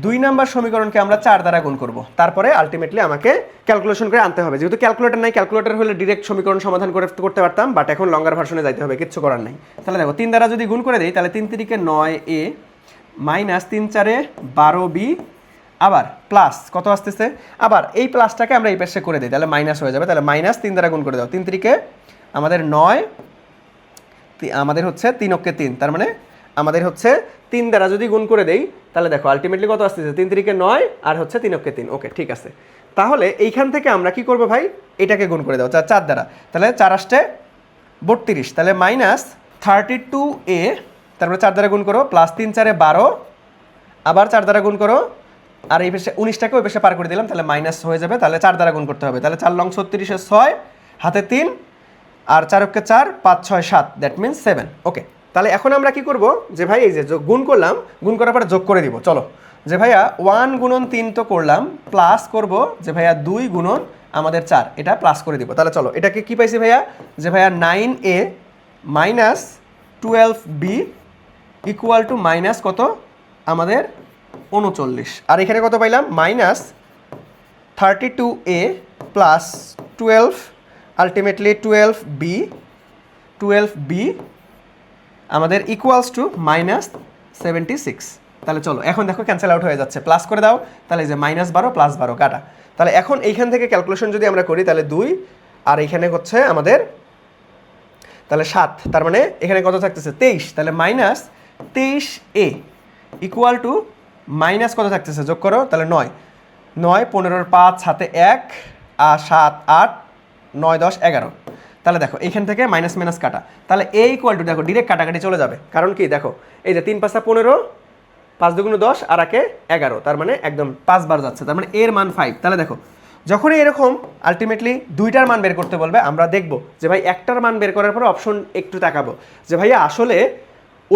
2 নম্বর সমীকরণকে আমরা 4 দ্বারা গুণ করব। তারপরে আলটিমেটলি আমাকে ক্যালকুলেশন করে আনতে হবে। যেহেতু ক্যালকুলেটর নাই, ক্যালকুলেটর হলে ডিরেক্ট সমীকরণ সমাধান করতে পারতাম, বাট এখন লঙ্গার ভার্সনে যাইতে হবে, কিচ্ছু করার নাই। তাহলে দেখো, 3 দ্বারা যদি গুণ করে দিই, তাহলে 3 3 9a মাইনাস 3 4 12b, আবার প্লাস কত আসতেছে, আবার এই প্লাসটাকে আমরা এই পাশে করে দিই, তাহলে মাইনাস হয়ে যাবে। তাহলে মাইনাস 3 দ্বারা গুণ করে দাও, 3 3 আমাদের 9, আমাদের হচ্ছে 3 অক্ষে 3, তার মানে আমাদের হচ্ছে 3 দ্বারা যদি গুণ করে দেই, তাহলে দেখো আলটিমেটলি কত আসতেছে 3 3 9 আর হচ্ছে 3 অক্ষে 3। ওকে, ঠিক আছে। তাহলে এইখান থেকে আমরা কি করব ভাই, এটাকে গুণ করে দাও 4 দ্বারা, তাহলে 4 আসতে 32, তাহলে মাইনাস 32a, তারপরে 4 দ্বারা গুণ করো, প্লাস 3 4 12, আবার 4 দ্বারা গুণ করো, আর এই পাশে 19টাকে ওই পাশে পার করে দিলাম, তাহলে মাইনাস হয়ে যাবে। তাহলে 4 দ্বারা গুণ করতে হবে, তাহলে 4 লং 36 6, হাতে 3, আর 4 অক্ষে 4, 5 6 7, দ্যাট মিনস 7। ওকে, তাহলে এখন আমরা কি করব যে ভাই এই যে গুণ করলাম, গুণ করার পরে যোগ করে দিব। চলো, যে ভাইয়া 1 গুণন 3 তো করলাম, প্লাস করব যে ভাইয়া 2 গুণন আমাদের 4, এটা প্লাস করে দিব। তাহলে চলো, এটাকে কি পাইছি ভাইয়া, যে ভাইয়া 9a minus 12b equal to minus কত আমাদের 39, আর এখানে কত পাইলাম minus 32a plus 12, ultimately 12b আমাদের ইকুয়ালস টু মাইনাস 76। তাহলে চলো, এখন দেখো ক্যান্সেল আউট হয়ে যাচ্ছে, প্লাস করে দাও, তাহলে এই যে মাইনাস 12 প্লাস 12 কাটা। তাহলে এখন এইখান থেকে ক্যালকুলেশন যদি আমরা করি, তাহলে 2 আর এইখানে হচ্ছে আমাদের তাহলে 7, তার মানে এখানে কত থাকতেছে 23, তাহলে minus 23a equal to minus কত থাকতেছে, যোগ করো, তাহলে 9 9 15 5 হাতে 1 আর 7 8 9 10 11। তাহলে দেখো এইখান থেকে মাইনাস মাইনাস কাটা, তাহলে a ইকুয়াল টু দেখো ডিরেক্ট কাটাকাটি চলে যাবে, কারণ কি দেখো এই যে 3 5 15, 5 2 10 আর 1 11, তার মানে একদম 5 বার যাচ্ছে, তার মানে এর মান 5। তাহলে দেখো যখনই এরকম আলটিমেটলি 2টার মান বের করতে বলবে, আমরা দেখব যে ভাই একটার মান বের করার পর অপশন একটু তাকাবো যে ভাইয়া আসলে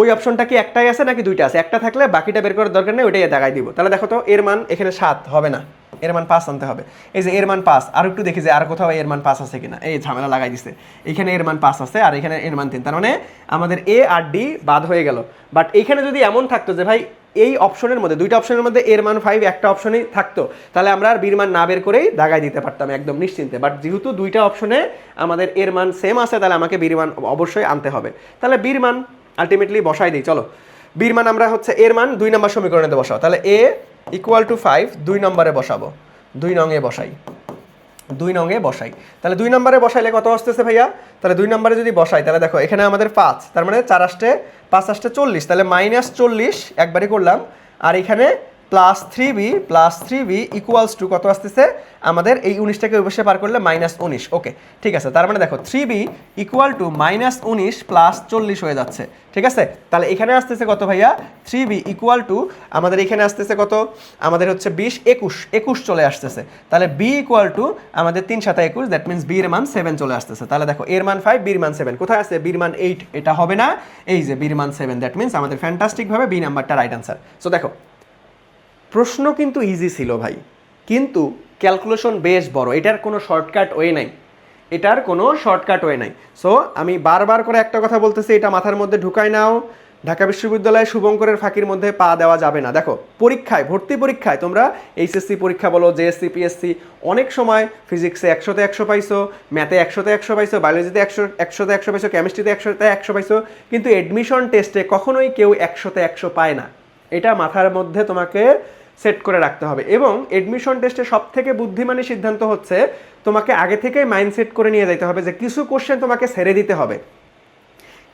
ওই অপশনটা কি একটাই আছে নাকি 2টা আছে। একটা থাকলে বাকিটা বের করার দরকার নেই, ওইটাই দেখাই দিব। তাহলে দেখো তো এর মান এখানে 7 হবে না, এর মান 5 আনতে হবে। এই যে এর মান 5, আর একটু দেখি যে আর কোথাও এর মান 5 আছে কিনা, এই ঝামেলা লাগাই দিছে। এইখানে এর মান 5 আছে আর এখানে এর মান 3, তার মানে আমাদের এ আর ডি বাদ হয়ে গেল। বাট এইখানে যদি এমন থাকতো যে ভাই এই অপশনের মধ্যে, 2টা অপশনের মধ্যে এর মান 5, একটা অপশনই থাকতো, তাহলে আমরা আর বির মান না বের করেই দাগাই দিতে পারতাম একদম নিশ্চিন্তে। বাট যেহেতু 2টা অপশনে আমাদের এর মান সেম আছে, তাহলে আমাকে বির মান অবশ্যই আনতে হবে। তাহলে বির মান আলটিমেটলি বসাই দিই। চলো, বির মান আমরা হচ্ছে এর মান 2 নম্বর সমীকরণে বসাও। তাহলে a ইকুয়াল টু 5 2 নম্বরে বসাবো, 2 নংয়ে বসাই, 2 নংয়ে বসাই। তাহলে 2 নম্বরে বসাইলে কত আসতেছে ভাইয়া, তাহলে 2 নম্বরে যদি বসাই, তাহলে দেখো এখানে আমাদের 5, তার মানে 4 আসতে 5 আসতে 40, তাহলে মাইনাস 40 একবারই করলাম, আর এখানে +3b ইকুয়ালস টু কত আসতেছে আমাদের এই 19টাকে ওই পাশে পার করলে -19। ওকে ঠিক আছে, তার মানে দেখো 3b ইকুয়াল টু -19 প্লাস 40 হয়ে যাচ্ছে। ঠিক আছে, তাহলে এখানে আসতেছে কত ভাইয়া, 3b ইকুয়াল টু আমাদের এখানে আসতেছে কত, আমাদের হচ্ছে 20 21 চলে আসতেছে। তাহলে b ইকুয়াল টু আমাদের 3 7 21, দ্যাট মিনস b এর মান 7 চলে আসতেছে। তাহলে দেখো এর মান 5, b এর মান 7, কোথায় আছে b এর মান 8, এটা হবে না, এই যে b এর মান 7, দ্যাট মিনস আমাদের ফ্যান্টাস্টিক ভাবে b নাম্বারটা রাইট আনসার। সো দেখো প্রশ্ন কিন্তু ইজি ছিল ভাই, কিন্তু ক্যালকুলেশন বেশ বড়, এটার কোনো শর্টকাট ওয়ে নাই, এটার কোনো শর্টকাট ওয়ে নাই। সো আমি বারবার করে একটা কথা বলতেছি, এটা মাথার মধ্যে ঢুকাই নাও, ঢাকা বিশ্ববিদ্যালয়ে শুভঙ্করের ফাঁকির মধ্যে পা দেওয়া যাবে না। দেখো পরীক্ষায়, ভর্তি পরীক্ষায় তোমরা এইচএসসি পরীক্ষা বলো, জেএসসি পিএসসি, অনেক সময় ফিজিক্সে 100তে 100 পাইছো, ম্যাথে 100তে 100 পাইছো, বায়োলজিতে 100তে 100 পাইছো, কেমিস্ট্রিতে 100তে 100 পাইছো, কিন্তু এডমিশন টেস্টে কখনোই কেউ 100তে 100 পায় না। এটা মাথার মধ্যে তোমাকে সেট করে রাখতে হবে। এবং এডমিশন টেস্টে সব থেকে বুদ্ধিমানী সিদ্ধান্ত হচ্ছে তোমাকে আগে থেকেই মাইন্ডসেট করে নিয়ে যেতে হবে যে কিছু কোশ্চেন তোমাকে ছেড়ে দিতে হবে,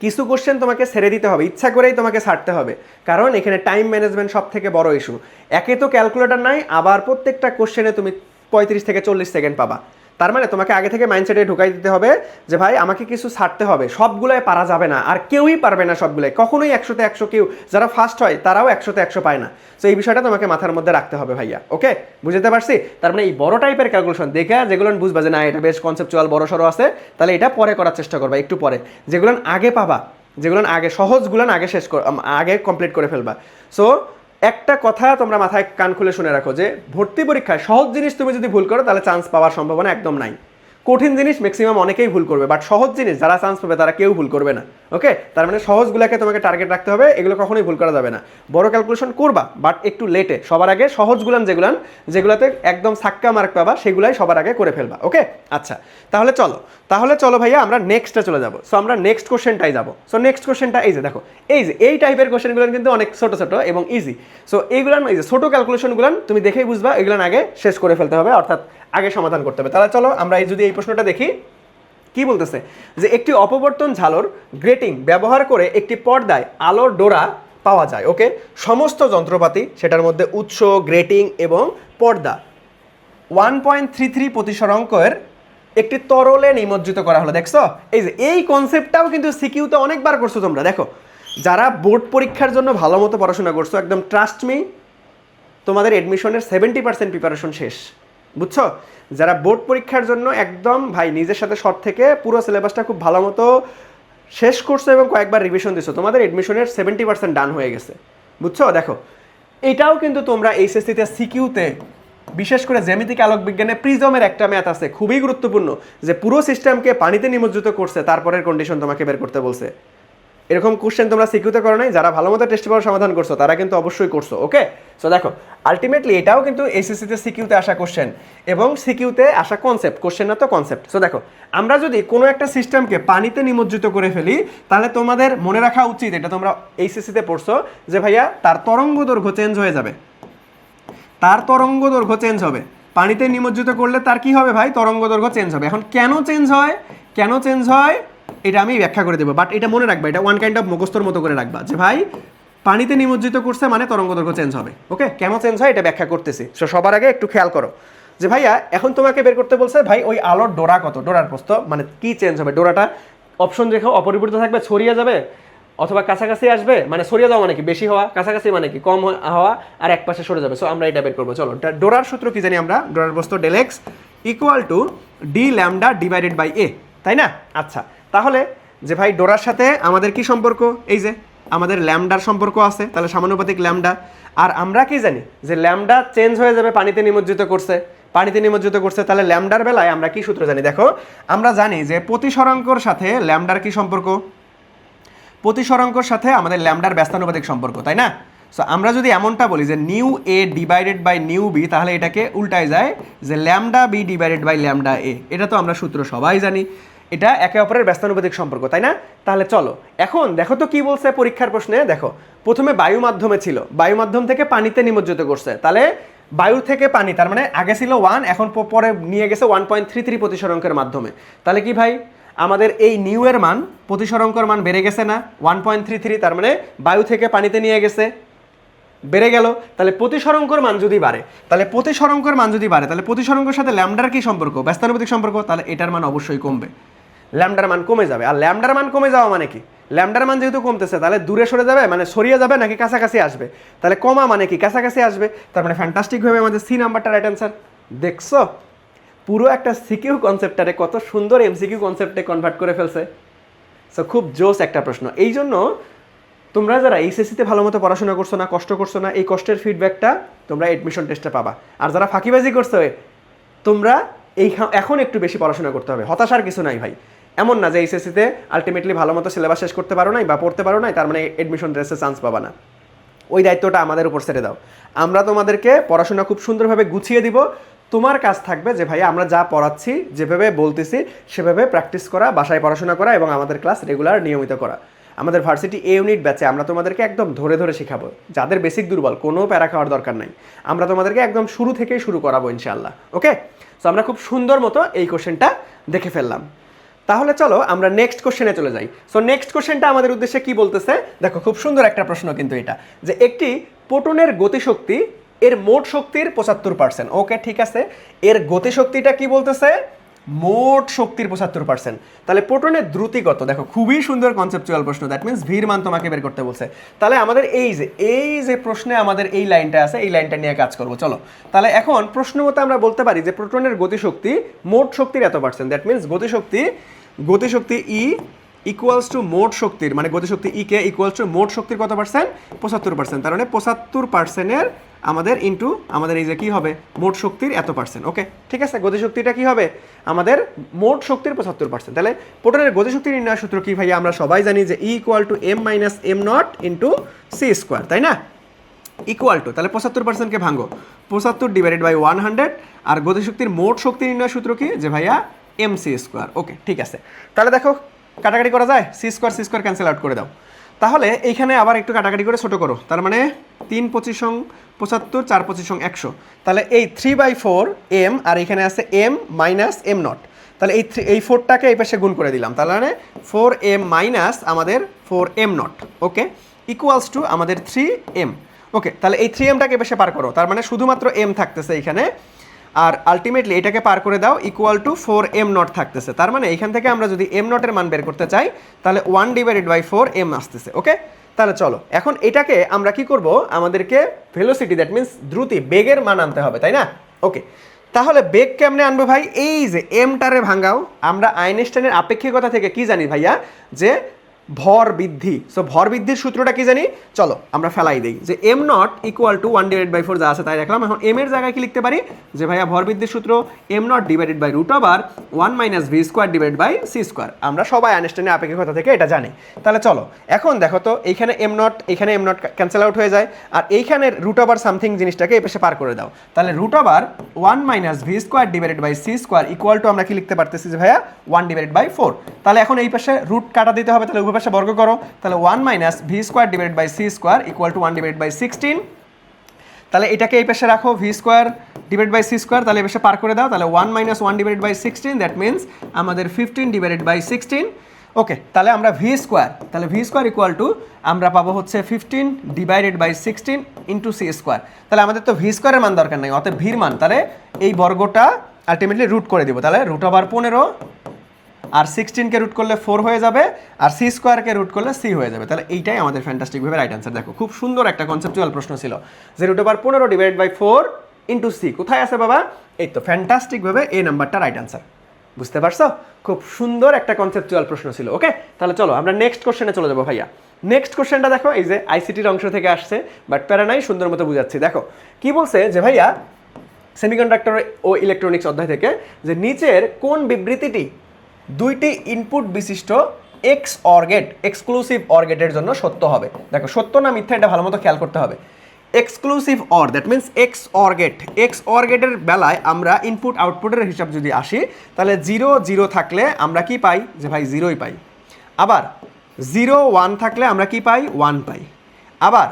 কিছু কোশ্চেন তোমাকে ছেড়ে দিতে হবে, ইচ্ছা করেই তোমাকে ছাড়তে হবে, কারণ এখানে টাইম ম্যানেজমেন্ট সব থেকে বড় ইস্যু। একে তো ক্যালকুলেটর নাই, আবার প্রত্যেকটা কোশ্চেনে তুমি 35 থেকে 40 সেকেন্ড পাবা। তার মানে তোমাকে আগে থেকে মাইন্ডসেটে ঢুকাই দিতে হবে যে ভাই আমাকে কিছু ছাড়তে হবে, সবগুলোয় পারা যাবে না, আর কেউই পারবে না সবগুলোয়, কখনোই 100তে 100 কেউ যারা ফার্স্ট হয় তারাও 100তে 100 পায় না। তো এই বিষয়টা তোমাকে মাথার মধ্যে রাখতে হবে ভাইয়া। ওকে, বুঝতে পারছি? তার মানে এই বড় টাইপের ক্যালকুলেশন দেখে যেগুলো বুঝবা যে না এটা বেশ কনসেপচুয়াল বড় সড়ো আছে, তাহলে এটা পরে করার চেষ্টা করবা, একটু পরে। যেগুলো আগে পাবা, যেগুলো আগে সহজগুলো আগে কমপ্লিট করে ফেলবা। সো একটা কথা তোমরা মাথায় কান খুলে শুনে রাখো যে ভর্তি পরীক্ষায় সহজ জিনিস তুমি যদি ভুল করো তাহলে চান্স পাওয়ার সম্ভাবনা একদম নাই। কঠিন জিনিস ম্যাক্সিমাম অনেকেই ভুল করবে, বাট সহজ জিনিস যারা চান্স পাবে তারা কেউ ভুল করবে না। ওকে, তার মানে সহজগুলোকে তোমাকে টার্গেট রাখতে হবে, এগুলো কখনোই ভুল করা যাবে না। বড় ক্যালকুলেশন করবা বাট একটু লেটে, সবার আগে সহজগুলান যেগুলাতে একদম সাক্কা মার্ক পাবা সেগুলাই সবার আগে করে ফেলবা। ওকে আচ্ছা, তাহলে চলো ভাইয়া আমরা নেক্সটে চলে যাবো। সো আমরা নেক্সট কোশ্চেনটাই যাবো। সো নেক্সট কোশ্চেনটা এই যে দেখো, এই টাইপের কোশ্চেনগুলো কিন্তু অনেক ছোট ছোট এবং ইজি। সো এইগুলান এই যে ছোট ক্যালকুলেশনগুলান তুমি দেখেই বুঝবা এগুলান আগে শেষ করে ফেলতে হবে, অর্থাৎ আগে সমাধান করতে হবে। তাহলে চলো আমরা যদি এই প্রশ্নটা দেখি, কি বলতেছে যে একটি অপবর্তন ঝালর গ্রেটিং ব্যবহার করে একটি পর্দায় আলোর ডোরা পাওয়া যায়। ওকে, সমস্ত যন্ত্রপাতি, সেটার মধ্যে উৎস, গ্রেটিং এবং পর্দা 1.33 প্রতিসরাঙ্কের একটি তরলে নিমজ্জিত করা হলো। দেখছো এই যে এই কনসেপ্টটাও কিন্তু সিকিউতে অনেকবার করছো তোমরা। দেখো যারা বোর্ড পরীক্ষার জন্য ভালো মতো পড়াশোনা করছো, একদম ট্রাস্ট মি, তোমাদের এডমিশনের 70% প্রিপারেশন শেষ, বুঝছো? যারা বোর্ড পরীক্ষার জন্য একদম ভাই নিজের সাথে শর্ট থেকে পুরো সিলেবাসটা খুব ভালো মতো শেষ করছো এবং কয়েকবার রিভিশন দিছো, তোমাদের এডমিশনের 70% ডান হয়ে গেছে, বুঝছো? দেখো এটাও কিন্তু তোমরা এইচএসসিতে সিকিউতে, বিশেষ করে জ্যামিতিক আলোক বিজ্ঞানে প্রিজমের একটা ম্যাথ আছে খুবই গুরুত্বপূর্ণ, যে পুরো সিস্টেমকে পানিতে নিমজ্জিত করছে, তারপরের কন্ডিশন তোমাকে বের করতে বলছে। এরকম কোশ্চেন তোমরা সিকিউতে করো নাই, যারা ভালো মতো টেস্ট পেপার সমাধান করছো তারা কিন্তু অবশ্যই করছো। ওকে, সো দেখো আলটিমেটলি এটাও কিন্তু এসএসসিতে সিকিউতে আসা কোশ্চেন এবং সিকিউতে আসা কনসেপ্ট, কোশ্চেন না তো কনসেপ্ট। সো দেখো আমরা যদি কোনো একটা সিস্টেমকে পানিতে নিমজ্জিত করে ফেলি, তাহলে তোমাদের মনে রাখা উচিত, এটা তোমরা এইচএসসিতে পড়ছো, যে ভাইয়া তার তরঙ্গ দৈর্ঘ্য চেঞ্জ হয়ে যাবে, তার তরঙ্গ দৈর্ঘ্য চেঞ্জ হবে। পানিতে নিমজ্জিত করলে তার কি হবে ভাই, তরঙ্গ দৈর্ঘ্য চেঞ্জ হবে। এখন কেন চেঞ্জ হয় এটা আমি ব্যাখ্যা করে দেবো, বাট এটা মনে রাখবা, এটা ওয়ান কাইন্ড অফ মুখস্থর মতো করে রাখবা যে ভাই পানিতে নিমজ্জিত করছে মানে তরঙ্গ দৈর্ঘ্য চেঞ্জ হবে। ওকে, কেন চেঞ্জ হয় এটা ব্যাখ্যা করতেছি। সো সবার আগে একটু খেয়াল করো যে ভাইয়া এখন তোমাকে বের করতে বলছে ভাই ওই আলোর ডোরা কত, ডোরার প্রস্থ মানে কি চেঞ্জ হবে, ডোরাটা অপশন রেখে অপরিবর্তিত থাকবে, ছড়িয়ে যাবে অথবা কাছাকাছি আসবে, মানে ছড়িয়ে যাওয়া মানে কি বেশি হওয়া, কাছাকাছি মানে কি কম হওয়া, আর এক পাশে সরে যাবে। সো আমরা এটা বের করবো। চলো ডোরার সূত্র কি জানি আমরা, ডোরার প্রস্থ del X equal to D lambda divided by A, তাই না? আচ্ছা, তাহলে যে ভাই ডোরার সাথে আমাদের কি সম্পর্ক, এই যে আমাদের ল্যামডার সম্পর্ক আছে, তাহলে সমানুপাতিক ল্যামডা। আর আমরা কি জানি যে ল্যামডা চেঞ্জ হয়ে যাবে, পানিতে নিমজ্জিত করছে, তাহলে ল্যামডার বেলায় আমরা কি সূত্র জানি? দেখো আমরা জানি যে প্রতিসরাঙ্কর সাথে ল্যামডার কি সম্পর্ক, প্রতিসরাঙ্কর সাথে আমাদের ল্যামডার ব্যস্তানুপাতিক সম্পর্ক, তাই না? সো আমরা যদি এমনটা বলি যে nu A divided by nu B, তাহলে এটাকে উল্টায় যায় যে lambda B divided by lambda A. এটা তো আমরা সূত্র সবাই জানি, এটা একে অপরের ব্যস্তানুপাতিক সম্পর্ক, তাই না? তাহলে চলো এখন দেখো তো কি বলছে পরীক্ষার প্রশ্নে। দেখো প্রথমে বায়ু মাধ্যমে ছিল, বায়ু মাধ্যম থেকে পানিতে নিমজ্জিত করছে, তাহলে বায়ু থেকে পানি, তার মানে আগে ছিল 1, এখন পরে নিয়ে গেছে 1.33 প্রতিসরাঙ্কের মাধ্যমে। তাহলে কি ভাই আমাদের এই নিউ এর মান, প্রতিসরাঙ্কের মান বেড়ে গেছে না 1.33, তার মানে বায়ু থেকে পানিতে নিয়ে গেছে। বেড়ে গেল। তাহলে প্রতিসরঙ্কর মান যদি বাড়ে, তাহলে প্রতিসরঙ্কর মান যদি বাড়ে, তাহলে প্রতিসরঙ্কর সাথে ল্যামডার কি সম্পর্ক? ব্যস্তানুপাতিক সম্পর্ক। তাহলে এটার মান অবশ্যই কমবে, ল্যামডার মান কমে যাবে। আর ল্যামডার মান কমে যাওয়া মানে কি? ল্যামডার মান যেহেতু কমতেছে, তাহলে দূরে সরে যাবে, মানে সরিয়ে যাবে নাকি কাছাকাছি আসবে? তাহলে কমা মানে কি? কাছাকাছি আসবে। তার মানে ফ্যান্টাস্টিকভাবে আমাদের সি নাম্বারটা রাইট অ্যান্সার। দেখছো পুরো একটা সিকিউ কনসেপ্টটারে কত সুন্দর এমসিকিউ কনসেপ্টে কনভার্ট করে ফেলছে। সো খুব জোস একটা প্রশ্ন। এই জন্য তোমরা যারা এইচএসসিতে ভালো মতো পড়াশোনা করছো না, কষ্ট করছো না, এই কষ্টের ফিডব্যাকটা তোমরা এডমিশন টেস্টে পাবা। আর যারা ফাঁকিবাজি করছো, তোমরা এখন একটু বেশি পড়াশোনা করতে হবে। হতাশার কিছু নাই ভাই। এমন না যে এইচএসসিতে আলটিমেটলি ভালো মতো সিলেবাস শেষ করতে পারো নাই বা পড়তে পারো নাই, তার মানে এডমিশন টেস্টে চান্স পাবা না। ওই দায়িত্বটা আমাদের উপর ছেড়ে দাও। আমরা তোমাদেরকে পড়াশোনা খুব সুন্দরভাবে গুছিয়ে দিব। তোমার কাজ থাকবে যে ভাইয়া আমরা যা পড়াচ্ছি, যেভাবে বলতেছি সেভাবে প্র্যাকটিস করা, বাসায় পড়াশোনা করা এবং আমাদের ক্লাস রেগুলার নিয়মিত করা। আমাদের ভার্সিটি এ ইউনিট ব্যাচে আমরা তোমাদেরকে একদম ধরে ধরে শেখাবো। যাদের বেসিক দুর্বল, কোনো প্যারা খাওয়ার দরকার নাই, আমরা তোমাদেরকে একদম শুরু থেকেই শুরু করাবো ইনশাআল্লাহ। ওকে, সো আমরা খুব সুন্দর মতো এই কোশ্চেনটা দেখে ফেললাম। তাহলে চলো আমরা নেক্সট কোশ্চেনে চলে যাই। সো নেক্সট কোশ্চেনটা আমাদের উদ্দেশ্যে কি বলতেছে দেখো, খুব সুন্দর একটা প্রশ্ন কিন্তু এটা, যে একটি প্রোটনের গতিশক্তি এর মোট শক্তির 75%। ওকে ঠিক আছে, এর গতিশক্তিটা কি বলতেছে? মোট শক্তির 75%। তাহলে প্রোটনের দ্রুতি কত? দেখো খুবই সুন্দর কনসেপচুয়াল প্রশ্ন। দ্যাট মিনস ভির মান তোমাকে বের করতে বলছে। তাহলে আমাদের এই যে প্রশ্নে আমাদের এই লাইনটা আছে, এই লাইনটা নিয়ে কাজ করবো। চলো তাহলে এখন প্রশ্ন মতো আমরা বলতে পারি যে প্রোটনের গতিশক্তি মোট শক্তির এত %। দ্যাট মিনস গতিশক্তি ই ইকুয়ালস টু মোট শক্তির, মানে গতিশক্তি ই কে ইকুয়ালস টু মোট শক্তির কত %? 75%। তার মানে 75%-এর আমাদের ইন্টু আমাদের এই যে কি হবে, মোট শক্তির এত %। ওকে ঠিক আছে, গতিশক্তিটা কি হবে? আমাদের মোট শক্তির 75%। তাহলে প্রোটনের গতিশক্তি নির্ণয় সূত্র কি ভাইয়া? আমরা সবাই জানি যে E equal to M minus M naught into C square, তাই না? ইকুয়াল টু, তাহলে 75%কে ভাঙো, 75 ডিভাইডেড বাই 100। আর গতিশক্তির মোট শক্তি নির্ণয় সূত্র কি? যে ভাইয়া এম সি স্কোয়ার। ওকে ঠিক আছে, তাহলে দেখো কাটাকাটি করা যায়, সি স্কোয়ার ক্যান্সেল আউট করে দাও। তাহলে এইখানে আবার একটু কাটাকাটি করে ছোটো করো, তার মানে 3 25 75, 4 25 100। তাহলে এই 3/4 এম, আর এখানে আছে এম মাইনাস এম নট। তাহলে এই 4টাকে এই পাশে গুণ করে দিলাম, তাহলে মানে 4m মাইনাস আমাদের 4m not. Okay equals to আমাদের 3m। ওকে তাহলে এই 3mটাকে এই পাশে পার করো, তার মানে শুধুমাত্র m থাকতেছে এইখানে, আর আলটিমেটলি এটাকে পার করে দাও, ইকুয়াল টু 4m নট থাকতেছে। তার মানে এখান থেকে আমরা যদি m নটের মান বের করতে চাই, তাহলে 1 ডিভাইডেড বাই 4m আসতেছে। ওকে তাহলে চলো এখন এটাকে আমরা কি করব, আমাদেরকে ভেলোসিটি দ্যাট মিনস দ্রুতি, বেগের মান আনতে হবে, তাই না? ওকে তাহলে বেগ কেমনে আনবো ভাই? এই যে এমটারে ভাঙাও। আমরা আইনস্টাইনের আপেক্ষিকতা থেকে কি জানি ভাইয়া? যে ভর বৃদ্ধি। সো ভর বৃদ্ধির সূত্রটা কি জানি? চলো আমরা ফেলাই দিই, যে M naught equal to 1 divided by 4 যা আছে তাই রাখলাম। এখন এম এর জায়গায় কি লিখতে পারি? যে ভাইয়া ভর বৃদ্ধির সূত্র M naught divided by root over 1 minus V square divided by C square. আমরা সবাই আইনস্টাইনের আপেক্ষিকতা থেকে এটা জানি। তাহলে চলো এখন দেখো তো, এইখানে এম নট ক্যান্সেল আউট হয়ে যায়, আর এইখানে রুট ওভার সামথিং জিনিসটাকে এই পাশে পার করে দাও। তাহলে root over 1 minus V square divided by C square equal to আমরা কি লিখতে পারতেছি যে ভাইয়া 1 ডিভাইডেড বাই 4। তাহলে এখন এই পাশে রুট কাটা দিতে হবে, তাহলে উভয় পাশে বর্গ করো। তাহলে 1 minus V square divided by C square equal to 1 divided by 16। তাহলে এটাকে এই পাশে রাখো, V square divide by C square, তাহলে এই পাশে পার করে দাও। তাহলে 1 minus 1 divided by 16, that means আমাদের 15 ডিভাইডেড বাই 16। ওকে তাহলে আমরা ভি স্কোয়ার ইকুয়াল টু আমরা পাবো হচ্ছে 15 divided by 16 into C square. তাহলে আমাদের তো ভি স্কোয়ারের মান দরকার নেই, অতএব ভির মান, তাহলে এই বর্গটা আলটিমেটলি রুট করে দিব। তাহলে রুট ওভার 15 আর 16কে রুট করলে 4 হয়ে যাবে, আর সি স্কোয়ারকে রুট করলে সি হয়ে যাবে। তাহলে এইটাই আমাদের ফ্যান্টাস্টিকভাবে রাইট অ্যান্সার। দেখো খুব সুন্দর একটা কনসেপচুয়াল প্রশ্ন ছিল, যে root over 15 divide by 4 into C কোথায় আছে বাবা? এই তো ফ্যান্টাস্টিকভাবে এই নাম্বারটা রাইট অ্যান্সার। বুঝতে পারছো? খুব সুন্দর একটা কনসেপচুয়াল প্রশ্ন ছিল। ওকে তাহলে চলো আমরা নেক্সট কোশ্চেনে চলে যাবো ভাইয়া। নেক্সট কোশ্চেনটা দেখো, এই যে আইসিটির অংশ থেকে আসছে, বাট প্যারা নাই, সুন্দর মতো বুঝাচ্ছি। দেখো কি বলছে যে ভাইয়া সেমিকন্ডাক্টর ও ইলেকট্রনিক্স অধ্যায় থেকে, যে নিচের কোন বিবৃতিটি দুইটি ইনপুট বিশিষ্ট XOR gate exclusive OR গেটের জন্য সত্য হবে? দেখো সত্য না মিথ্যা এটা ভালো মতো খেয়াল করতে হবে। Exclusive or that means x or গেটের বেলায় আমরা ইনপুট আউটপুটের হিসাব যদি আসি, তাহলে 0 0 থাকলে আমরা কি পাই? যে ভাই 0ই পাই। আবার 0 1 থাকলে আমরা কি পাই? 1 পাই। আবার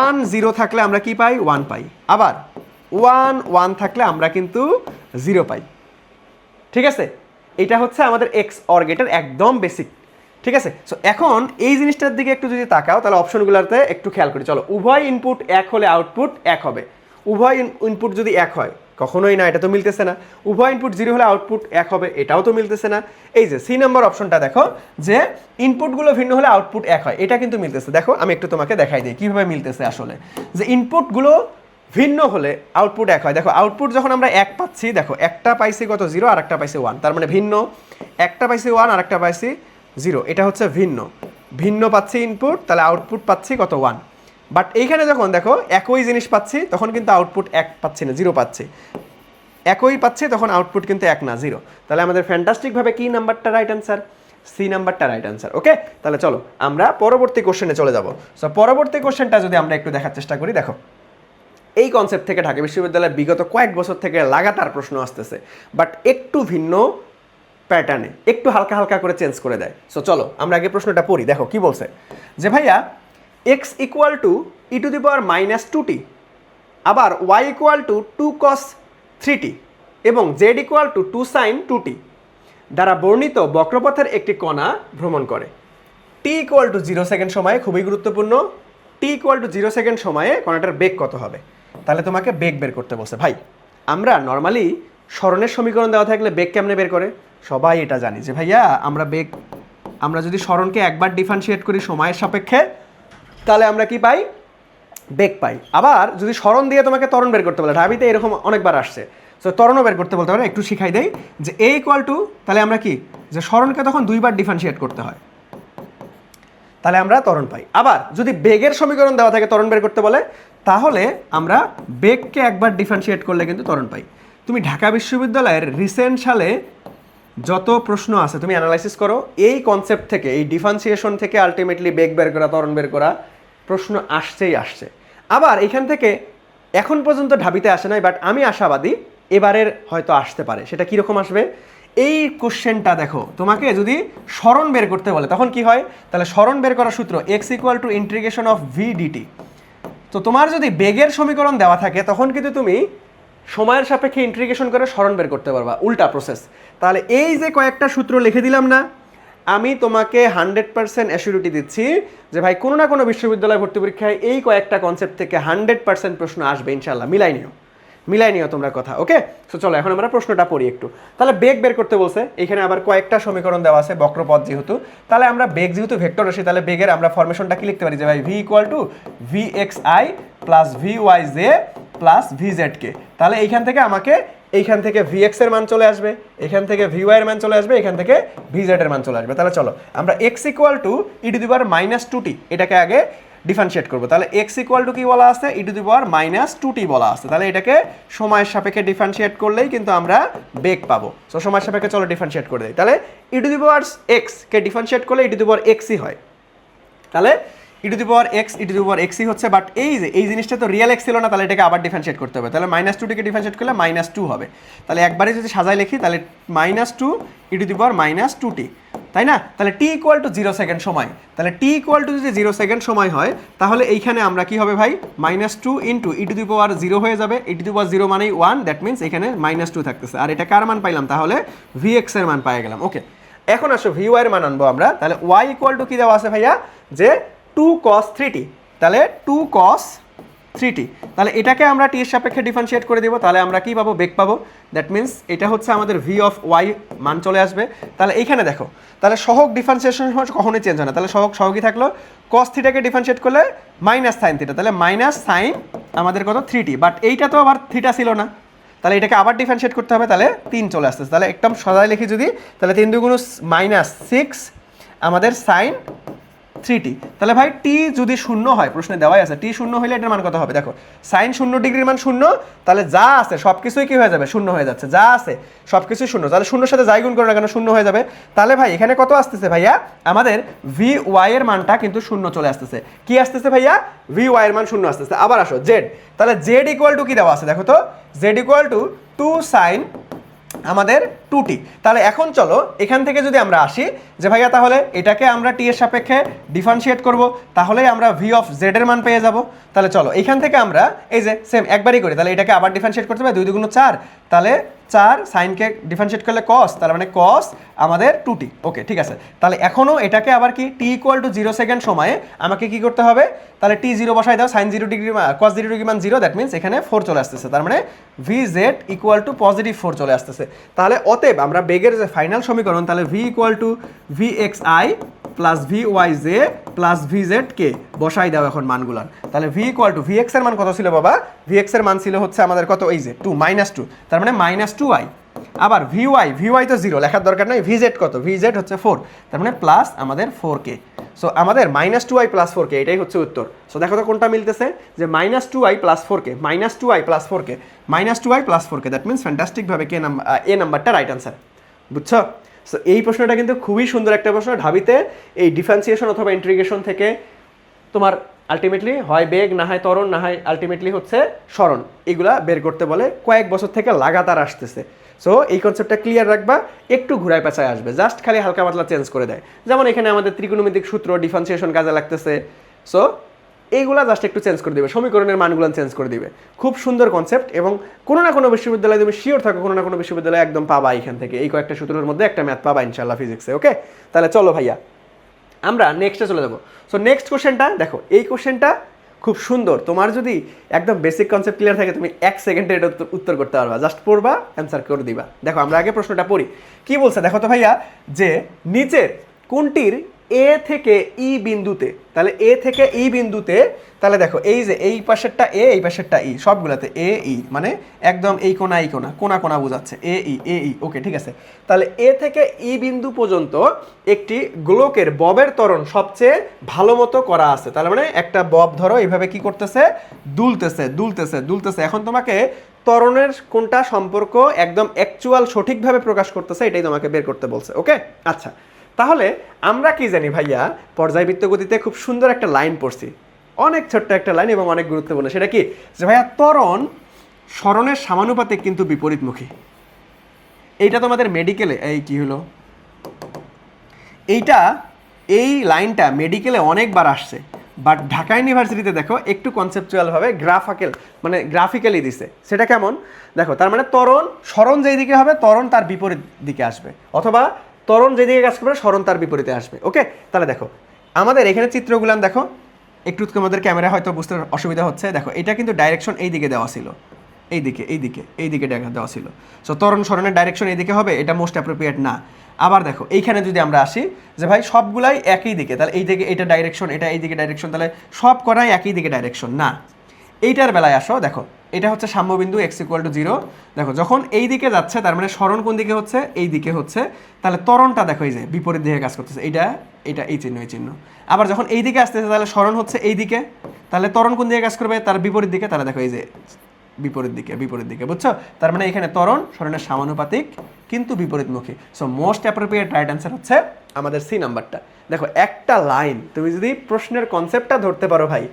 1 0 থাকলে আমরা কি পাই? 1 পাই। আবার 1 1 থাকলে আমরা কিন্তু 0 পাই। ঠিক আছে, এটা হচ্ছে আমাদের এক্স অর গেটের একদম বেসিক। ঠিক আছে। সো এখন এই জিনিসটার দিকে একটু যদি তাকাও তাহলে অপশনগুলোতে একটু খেয়াল করি। চলো, উভয় ইনপুট এক হলে আউটপুট এক হবে। উভয় ইনপুট যদি এক হয়, কখনোই না, এটা তো মিলতেছে না। উভয় ইনপুট 0 হলে আউটপুট এক হবে, এটাও তো মিলতেছে না। এই যে সি নাম্বার অপশনটা দেখো, যে ইনপুটগুলো ভিন্ন হলে আউটপুট এক হয়, এটা কিন্তু মিলতেছে। দেখো আমি একটু তোমাকে দেখাই দিই কীভাবে মিলতেছে আসলে। যে ইনপুটগুলো ভিন্ন হলে আউটপুট এক হয়। দেখো আউটপুট যখন আমরা এক পাচ্ছি, দেখো একটা পাইছি কত 0 আর একটা পাইছি 1, তার মানে ভিন্ন। একটা পাইছি 1 আর একটা পাইছি 0, এটা হচ্ছে ভিন্ন। ভিন্ন পাচ্ছি ইনপুট, তাহলে আউটপুট পাচ্ছি কত 1। বাট এইখানে যখন দেখো একই জিনিস পাচ্ছি, তখন কিন্তু আউটপুট এক পাচ্ছি না, 0 পাচ্ছি। একই পাচ্ছি, তখন আউটপুট কিন্তু এক না, 0। তাহলে আমাদের ফ্যান্টাস্টিকভাবে কি নাম্বারটা রাইট অ্যান্সার? সি নাম্বারটা রাইট অ্যান্সার। ওকে, তাহলে চলো আমরা পরবর্তী কোশ্চেনে চলে যাব। সো পরবর্তী কোশ্চেনটা যদি আমরা একটু দেখার চেষ্টা করি, দেখো এই কনসেপ্ট থেকে ঢাকা বিশ্ববিদ্যালয়ে বিগত কয়েক বছর থেকে লাগাতার প্রশ্ন আসতেছে, বাট একটু ভিন্ন প্যাটার্নে, একটু হালকা হালকা করে চেঞ্জ করে দেয়। সো চলো আমরা আগে প্রশ্নটা পড়ি। দেখো কি বলছে, যে ভাইয়া x equal two E to the power minus 2t, আবার y equal to 2 cos 3t এবং z equal to 2 sin 2t দ্বারা বর্ণিত বক্রপথের একটি কণা ভ্রমণ করে। t ইকুয়াল টু 0 সেকেন্ড সময়ে, খুবই গুরুত্বপূর্ণ, t ইকুয়াল টু 0 সেকেন্ড সময়ে কণাটার বেগ কত হবে? তাহলে তোমাকে বেগ বের করতে বলছে। ভাই আমরা নর্মালি স্মরণের সমীকরণ দেওয়া থাকলে বেগ কেমনে বের করে? সবাই এটা জানি যে ভাইয়া আমরা যদি স্মরণকে একবার ডিফারেন্সিয়েট করি সময়ের সাপেক্ষে, তাহলে আমরা কি পাই? বেগ পাই। আবার যদি স্মরণ দিয়ে তোমাকে ত্বরণ বের করতে বলে, ঢাবিতে এরকম অনেকবার আসছে, সো ত্বরণও বের করতে বলতে পারে। একটু শিখাই দেই যে এ ইকুয়াল টু, তাহলে আমরা কি, যে স্মরণকে তখন দুইবার ডিফারেন্সিয়েট করতে হয়, তাহলে আমরা ত্বরণ পাই। আবার যদি বেগের সমীকরণ দেওয়া থাকে ত্বরণ বের করতে বলে, তাহলে আমরা বেগকে একবার ডিফারেন্সিয়েট করলে কিন্তু ত্বরণ পাই। তুমি ঢাকা বিশ্ববিদ্যালয়ের রিসেন্ট সালে যত প্রশ্ন আছে তুমি অ্যানালাইসিস করো, এই কনসেপ্ট থেকে, এই ডিফারেন্সিয়েশন থেকে আলটিমেটলি বেগ বের করা, ত্বরণ বের করা প্রশ্ন আসছেই আসছে। আবার এখান থেকে এখন পর্যন্ত ঢাবিতে আসে নাই, বাট আমি আশাবাদী এবারের হয়তো আসতে পারে। সেটা কীরকম আসবে? এই কোশ্চেনটা দেখো, তোমাকে যদি স্মরণ বের করতে বলে তখন কি হয়? তাহলে স্মরণ বের করার সূত্র x equal to integration of V DT. তো তোমার যদি বেগের সমীকরণ দেওয়া থাকে তখন কিন্তু তুমি সময়ের সাপেক্ষে ইন্টিগ্রেশন করে স্মরণ বের করতে পারবা, উল্টা প্রসেস। তাহলে এই যে কয়েকটা সূত্র লিখে দিলাম না, আমি তোমাকে 100% অ্যাসিউরিটি দিচ্ছি যে ভাই কোনো না কোনো বিশ্ববিদ্যালয় ভর্তি পরীক্ষায় এই কয়েকটা কনসেপ্ট থেকে 100% প্রশ্ন আসবে ইনশাল্লাহ। মিলাই নিও তোমরা কথা। ওকে, সো চলো এখন আমরা প্রশ্নটা পড়ি একটু। তাহলে বেগ বের করতে বলছে, এখানে আবার কয়েকটা সমীকরণ দেওয়া আছে বক্রপথ যেহেতু, তাহলে আমরা বেগ যেহেতু ভেক্টর রাশি, তাহলে বেগের আমরা ফরমেশনটা কি লিখতে পারি? যে ভাই V equal to V X I plus V Y J plus V Z K. তাহলে এইখান থেকে আমাকে এইখান থেকে ভি এক্স এর মান চলে আসবে, এখান থেকে ভি ওয়াই এর মান চলে আসবে, এখান থেকে ভি জেড এর মান চলে আসবে। তাহলে চলো আমরা x equal two E to the power minus 2t এটাকে আগে ডিফারেন্সিয়েট করবো। তাহলে এক্স ইকুয়াল টু কি বলা আছে? ই to the power minus 2t বলা আছে। তাহলে এটাকে সময়ের সাপেক্ষে ডিফারেন্সিয়েট করলেই কিন্তু আমরা বেগ পাবো। সো সময়ের সাপেক্ষে চলো ডিফারেন্সিয়েট করে দিই। তাহলে E to the power X কে ডিফারেন্সিয়েট করলে ই টু দি পাওয়ার এক্সই হয়। তাহলে ই টু দি পাওয়ার এক্সই হচ্ছে, বাট এই জিনিসটা তো রিয়েল এক্স ছিল না, তাহলে এটাকে আবার ডিফারেন্সিয়েট করতে হবে। তাহলে মাইনাস 2টিকে ডিফারেন্সিয়েট করলে -2 হবে। তাহলে একবারে যদি সাজায় লিখি তাহলে -2 ই টু দি পাওয়ার -2t, তাই না? তাহলে t ইকুয়াল টু 0 সেকেন্ড সময়, তাহলে t ইকুয়াল টু যদি 0 সেকেন্ড সময় হয়, তাহলে এইখানে আমরা কি হবে ভাই? -2 ইন্টু ই টু দি পাওয়ার 0 হয়ে যাবে। ই টু দি পাওয়ার 0 মানেই 1, দ্যাট মিনস এখানে -2 থাকতেছে। আর এটা কার মান পাইলাম? তাহলে vx এর মান পেয়ে গেলাম। ওকে, এখন আসো vy এর মান আনবো আমরা। তাহলে y ইকুয়াল টু কি দেওয়া আছে ভাইয়া? যে 2 cos 3t, তাহলে 2 cos 3t, তাহলে এটাকে আমরা t এর সাপেক্ষে ডিফারেন্সিয়েট করে দেবো। তাহলে আমরা কি পাবো? বেগ পাবো। দ্যাট মিনস এটা হচ্ছে আমাদের v অফ y মান চলে আসবে। তাহলে এইখানে দেখো, তাহলে সহগ ডিফারেন্সিয়েশন কখনোই চেঞ্জ হয় না। তাহলে সহগই থাকলো, cos থিটাকে ডিফারেন্সিয়েট করলে মাইনাস সাইন থিটা, তাহলে মাইনাস সাইন আমাদের কত? 3t, বাট এইটা তো আবার থিটা ছিল না, তাহলে এটাকে আবার ডিফারেন্সিয়েট করতে হবে। তাহলে 3 চলে আসতেছে। তাহলে একদম সদাই লিখি যদি, তাহলে 3 দুগুণ -6 আমাদের সাইন 3t। তাহলে ভাই টি যদি শূন্য হয়, প্রশ্নে দেওয়াই আছে টি শূন্য হলে এটার মান কত হবে? দেখো সাইন 0 ডিগ্রির মান 0, তাহলে যা আছে সব কিছুই কি হয়ে যাবে? শূন্য হয়ে যাচ্ছে। যা আছে সব কিছুই শূন্য, তাহলে শূন্যর সাথে যাই গুণ করো না কেন শূন্য হয়ে যাবে। তাহলে ভাই এখানে কত আসতেছে ভাইয়া? আমাদের ভি ওয়াই এর মানটা কিন্তু শূন্য চলে আসতেছে। কি আসতেছে ভাইয়া? ভি ওয়াই এর মান শূন্য আসতেছে। আবার আসো জেড, তাহলে জেড ইকুয়াল টু কি দেওয়া আছে? দেখো তো, জেড ইকুয়াল টু 2 সাইন আমাদের 2t। তাহলে এখন চলো এখান থেকে যদি আমরা আসি যে ভাইয়া তাহলে এটাকে আমরা টি এর সাপেক্ষে ডিফারেন্সিয়েট করব, তাহলেই আমরা ভি অফ জেড এর মান পেয়ে যাব। তাহলে চলো এখান থেকে আমরা এই যে সেম একবারই করি, তাহলে এটাকে আবার ডিফারেন্সিয়েট করতে হবে, 2 2 4, তাহলে 4 সাইনকে ডিফারেন্সিয়েট করলে কস, তার মানে কস আমাদের 2t। ওকে ঠিক আছে, তাহলে এখনও এটাকে আবার কি t = 0 সেকেন্ড সময়ে আমাকে কি করতে হবে, তাহলে t 0 বসাই দাও, sin 0 ডিগ্রি cos 0 ডিগ্রি মান 0, দ্যাট মিনস এখানে 4 চলে আসতেছে, তার মানে vz = +4 চলে আসতেছে। তাহলে অতএব আমরা বেগের যে ফাইনাল সমীকরণ, তাহলে v = vxi plus vyj plus vzk বসাই দাও এখন মানগুলার। তাহলে v = vx এর মান কত ছিল বাবা, vx এর মান ছিল হচ্ছে আমাদের কত, এই যে 2 -2, তার মানে -2i। আবার vy তো 0 লেখার দরকার নাই, vz কত, vz হচ্ছে 4, তার মানে প্লাস আমাদের 4k। সো আমাদের -2i + 4k এটাই হচ্ছে উত্তর। সো দেখো তো কোনটা মিলতেছে, যে -2i + 4k, -2i + 4k, -2i + 4k, that means ফ্যান্টাস্টিকভাবে কে নাম্বার, এ নাম্বারটা রাইট আনসার। বুঝছো? সো এই প্রশ্নটা কিন্তু খুবই সুন্দর একটা প্রশ্ন। ঢাবিতে এই ডিফারেন্সিয়েশন অথবা ইন্টিগ্রেশন থেকে তোমার আলটিমেটলি হয় বেগ, না হয় ত্বরণ, না হয় আলটিমেটলি হচ্ছে সরণ, এগুলা বের করতে বলে, কয়েক বছর থেকে লাগাতার আসতেছে। সো এই কনসেপ্টটা ক্লিয়ার রাখবা, একটু ঘুরায় পেঁচায় আসবে, জাস্ট খালি হালকা পাতলা চেঞ্জ করে দেয়। যেমন এখানে আমাদের ত্রিকোণমিতিক সূত্র ডিফারেন্সিয়েশন কাজে লাগতেছে, সো এইগুলা জাস্ট একটু চেঞ্জ করে দিবে, সমীকরণের মানগুলো চেঞ্জ করে দিবে। খুব সুন্দর কনসেপ্ট, এবং কোনো না কোনো বিশ্ববিদ্যালয়ে তুমি শিওর থাকো, কোনো না কোনো বিশ্ববিদ্যালয়ে একদম পাবা এখান থেকে, এই কয়েকটা সূত্রের মধ্যে একটা ম্যাথ পাবা ইনশাল্লাহ ফিজিক্সে। ওকে, তাহলে চলো ভাইয়া আমরা নেক্সটে চলে যাবো। সো নেক্সট কোশ্চেনটা দেখো, এই কোশ্চেনটা খুব সুন্দর, তোমার যদি একদম বেসিক কনসেপ্ট ক্লিয়ার থাকে তুমি 1 সেকেন্ডে এটা উত্তর করতে পারবা, জাস্ট পড়বা, অ্যান্সার করে দিবা। দেখো আমরা আগে প্রশ্নটা পড়ি, কি বলছে দেখো তো ভাইয়া, যে নিচের কোনটির এ থেকে ই বিন্দুতে, তাহলে এ থেকে ই বিন্দুতে, তাহলে দেখো এই যে এই পাশেরটা এ, এই পাশেরটা ই, সবগুলাতে এ ই, মানে একদম এই কোনা এই কোনা, কোনা কোনা বোঝাচ্ছে এ ই। ওকে ঠিক আছে, তাহলে এ থেকে ই বিন্দু পর্যন্ত একটি গোলকের ববের ত্বরণ সবচেয়ে ভালো মতো করা আছে। তাহলে মানে একটা বব ধরো এইভাবে কি করতেছে, দুলতেছে। এখন তোমাকে ত্বরণের কোনটা সম্পর্ক একদম অ্যাকচুয়াল সঠিকভাবে প্রকাশ করতেছে, এটাই তোমাকে বের করতে বলছে। ওকে আচ্ছা, তাহলে আমরা কি জানি ভাইয়া, পর্যায়বৃত্ত গতিতে খুব সুন্দর একটা লাইন পড়ছি, অনেক ছোট্ট একটা লাইন এবং অনেক গুরুত্বপূর্ণ। সেটা কি, যে ভাইয়া ত্বরণ সরণের সমানুপাতিক কিন্তু বিপরীতমুখী। এইটা তোমাদের মেডিকেলে, এই কি হলো, এই লাইনটা মেডিকেলে অনেকবার আসছে, বাট ঢাকা ইউনিভার্সিটিতে দেখো একটু কনসেপচুয়ালভাবে গ্রাফিক্যালি দিছে। সেটা কেমন দেখো, তার মানে সরণ যেই দিকে হবে ত্বরণ তার বিপরীত দিকে আসবে, অথবা ত্বরণ যেদিকে কাজ করবে সরণ তার বিপরীতে আসবে। ওকে, তাহলে দেখো আমাদের এখানে চিত্রগুলান দেখো, একটু তোমাদের ক্যামেরা হয়তো বুঝতে অসুবিধা হচ্ছে। দেখো এটা কিন্তু ডাইরেকশন এই দিকে দেওয়া ছিল, এইদিকে দেওয়া ছিল। সো ত্বরণ সরণের ডাইরেকশন এইদিকে হবে, এটা মোস্ট অ্যাপ্রোপ্রিয়েট না। আবার দেখো এইখানে যদি আমরা আসি যে ভাই সবগুলাই একই দিকে, তাহলে এই দিকে এটা ডাইরেকশন, এটা এই দিকে ডাইরেকশন, তাহলে সব করাই একই দিকে ডাইরেকশন না। এইটার বেলায় আসো, দেখো এটা হচ্ছে সাম্যবিন্দু x = 0। দেখো যখন এই দিকে যাচ্ছে তার মানে সরণ কোন দিকে হচ্ছে, এই দিকে হচ্ছে, তাহলে ত্বরণটা দেখো এই যে বিপরীত দিকে কাজ করতেছে, এটা এই চিহ্ন। আবার যখন এই দিকে আসতেছে তাহলে সরণ হচ্ছে এই দিকে, তাহলে ত্বরণ কোন দিকে কাজ করবে, তার বিপরীত দিকে, তাহলে দেখো এই যে বিপরীত দিকে, বুঝছো? তার মানে এখানে ত্বরণ সরণের সমানুপাতিক কিন্তু বিপরীতমুখী। So most appropriate right answer হচ্ছে আমাদের সি নাম্বারটা। দেখো একটা লাইন তুমি যদি প্রশ্নের কনসেপ্টটা ধরতে পারো ভাই,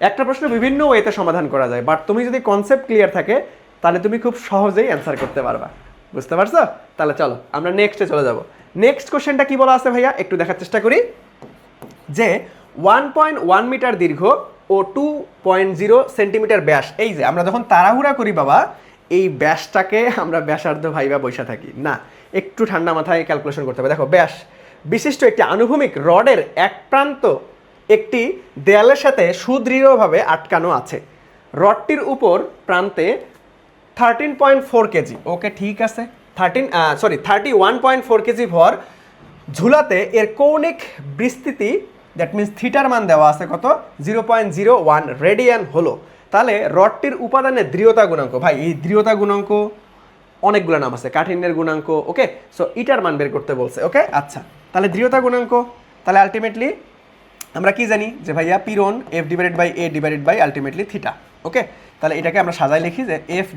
একটা প্রশ্ন বিভিন্ন ওয়েতে সমাধান করা যায়, বাট তুমি যদি কনসেপ্ট ক্লিয়ার থাকে তাহলে তুমি খুব সহজেই অ্যান্সার করতে পারবা। বুঝতে পারছো? তাহলে চলো আমরা নেক্সটে চলে যাব। নেক্সট কোশ্চেনটা কি বলা আছে ভাইয়া, একটু দেখার চেষ্টা করি, যে 1.1 মিটার দীর্ঘ ও 2.0 সেন্টিমিটার ব্যাস, এই যে আমরা যখন তাড়াহুড়া করি বাবা, এই ব্যাসটাকে আমরা ব্যাসার্ধ ভাইবা বৈশা থাকি না, একটু ঠান্ডা মাথায় ক্যালকুলেশন করতে হবে। দেখো ব্যাস বিশিষ্ট একটি আনুভূমিক রডের এক প্রান্ত একটি দেয়ালের সাথে সুদৃঢ়ভাবে আটকানো আছে, রডটির উপর প্রান্তে 13.4 কেজি, ওকে ঠিক আছে, 31.4 কেজি ভর ঝুলাতে এর কৌণিক বিস্তৃতি, দ্যাট মিনস থিটার মান দেওয়া আছে কত, 0.01 রেডিয়ান হলো। তাহলে রডটির উপাদানের দৃঢ়তা গুণাঙ্ক, ভাই এই দৃঢ়তা গুণাঙ্ক অনেকগুলো নাম আছে, কাঠিন্যের গুণাঙ্ক। ওকে, সো ইটার মান বের করতে বলছে। ওকে আচ্ছা, তাহলে দৃঢ়তা গুণাঙ্ক, তাহলে আলটিমেটলি আমরা কি জানি যে ভাইয়া পীড়ন F/A/ আলটিমেটলি থিটা। ওকে, তাহলে এটাকে আমরা সাজায় লিখি যে F/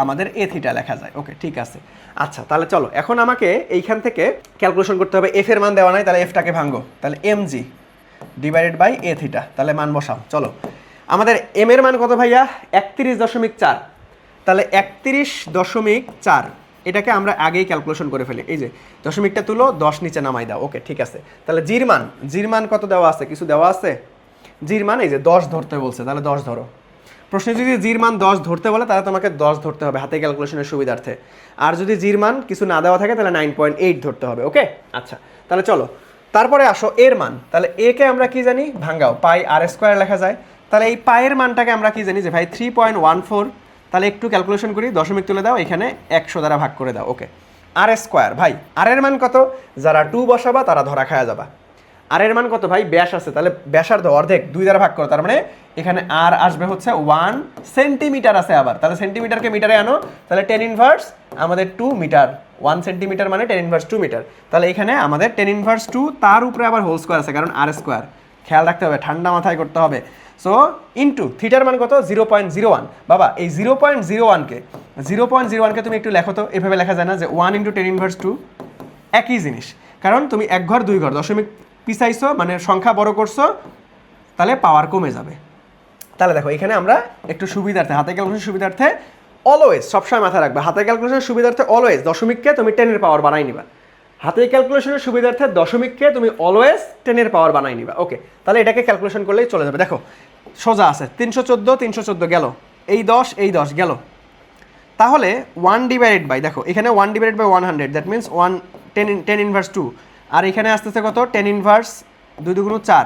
আমাদের A থিটা লেখা যায়। ওকে ঠিক আছে, আচ্ছা তাহলে চলো এখন আমাকে এইখান থেকে ক্যালকুলেশন করতে হবে। এফ এর মান দেওয়া নাই, তাহলে এফটাকে ভাঙো, তাহলে mg/A থিটা, তাহলে মান বসাও। চলো আমাদের এম এর মান কত ভাইয়া, 31.4, তাহলে 31.4, এটাকে আমরা আগেই ক্যালকুলেশন করে ফেলি। এই যে দশমিকটা তুলো, 10 নিচে নামাই দাও। ওকে ঠিক আছে, তাহলে জির মান কত দেওয়া আছে, কিছু দেওয়া আছে, জির মান এই যে 10 ধরতে বলছে, তাহলে 10 ধরো, প্রশ্নে যদি জির মান 10 ধরতে বলে তাহলে তোমাকে 10 ধরতে হবে হাতে ক্যালকুলেশনের সুবিধার্থে, আর যদি জির মান কিছু না দেওয়া থাকে তাহলে 9.8 ধরতে হবে। ওকে, আচ্ছা তাহলে চলো তারপরে আসো এর মান। তাহলে এ কে আমরা কি জানি, ভাঙ্গাও, পাই আর স্কোয়ার লেখা যায়। তাহলে এই পায়ের মানটাকে আমরা কি জানি যে ভাই 3.14। তাহলে একটু ক্যালকুলেশন করি, দশমিক তুলে দাও, এখানে 100 দ্বারা ভাগ করে দাও। ওকে, আর স্কোয়ার, ভাই আর এর মান কত, যারা 2 বসাবা তারা ধরা খায়া যাবা। আর এর মান কত ভাই, ব্যাস আছে, তাহলে ব্যাসার্ধ অর্ধেক 2 দ্বারা ভাগ করো, তার মানে এখানে আর আসবে হচ্ছে 1 সেন্টিমিটার আছে আবার, তাহলে সেন্টিমিটারকে মিটারে আনো, তাহলে 10 ইনভার্স আমাদের 2 মিটার, 1 সেন্টিমিটার মানে 10 ইনভার্স 2 মিটার। তাহলে এখানে আমাদের 10 ইনভার্স 2, তার উপরে আবার হোল স্কোয়ার আছে কারণ আর স্কোয়ার, খেয়াল রাখতে হবে, ঠান্ডা মাথায় করতে হবে। সো ইন্টু থিটার মান কত 0.01। বাবা এই 0.01কে তুমি একটু লেখো তো, এভাবে লেখা যায় না যে 1 ইন্টু 10 ইনভার্স 2, একই জিনিস, কারণ তুমি এক ঘর দুই ঘর দশমিক পিছাইছো মানে সংখ্যা বড় করছো, তাহলে পাওয়ার কমে যাবে। তাহলে দেখো এখানে আমরা একটু সুবিধার্থে, হাতে ক্যালকুলেশন সুবিধার্থে অলওয়েজ সবসময় মাথায় রাখবে, হাতে ক্যালকুলেশনের সুবিধার্থে অলওয়েজ দশমিককে তুমি 10 এর পাওয়ার বানাই নিবা। হাতে ক্যালকুলেশনের সুবিধার্থে দশমিককে তুমি অলওয়েজ 10 এর পাওয়ার বানাই নিবা। ওকে, তাহলে এটাকে ক্যালকুলেশন করলেই চলে যাবে। দেখো সোজা আছে 314 গেল, এই 10 গেল, তাহলে 1 ডিভাইডেড বাই, দেখো এখানে 1 divided by 100, that means 10 inverse 2, আর এখানে আসতেছে কত 10 ইনভার্স 2 দুগুণ 4,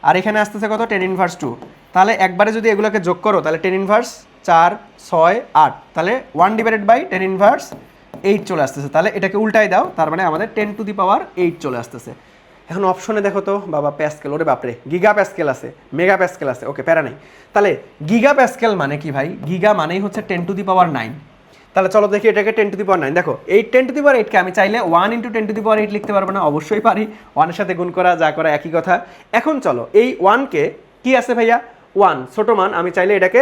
আর এখানে আসতেছে কত 10 ইনভার্স 2। তাহলে একবারে যদি এগুলোকে যোগ করো তাহলে 10 ইনভার্স 4 6 8, তাহলে 1 ডিভাইডেড বাই 10 ইনভার্স 8 চলে আসতেছে। তাহলে এটাকে উল্টাই দাও, তার মানে আমাদের 10 টু দি পাওয়ার 8 চলে আসতেছে। এখন অপশনে দেখো তো বাবা প্যাসকেল, ওরে বাপরে গিগা প্যাসকেল আছে, মেগা প্যাসকেল আছে। ওকে, প্যারা নেই। তাহলে গিগা প্যাসকেল মানে কি ভাই, গিগা মানেই হচ্ছে 10 টু দি পাওয়ার 9। তাহলে চলো দেখি এটাকে 10 টু দি পাওয়ার 9, দেখো এই 10 টু দি পাওয়ার 8কে আমি চাইলে 1 ইন্টু 10 টু দি পাওয়ার 8 লিখতে পারবো না, অবশ্যই পারি, 1 এর সাথে গুণ করা যা করা একই কথা। এখন চলো এই 1কে কি আছে ভাইয়া 1 ছোট মান, আমি চাইলে এটাকে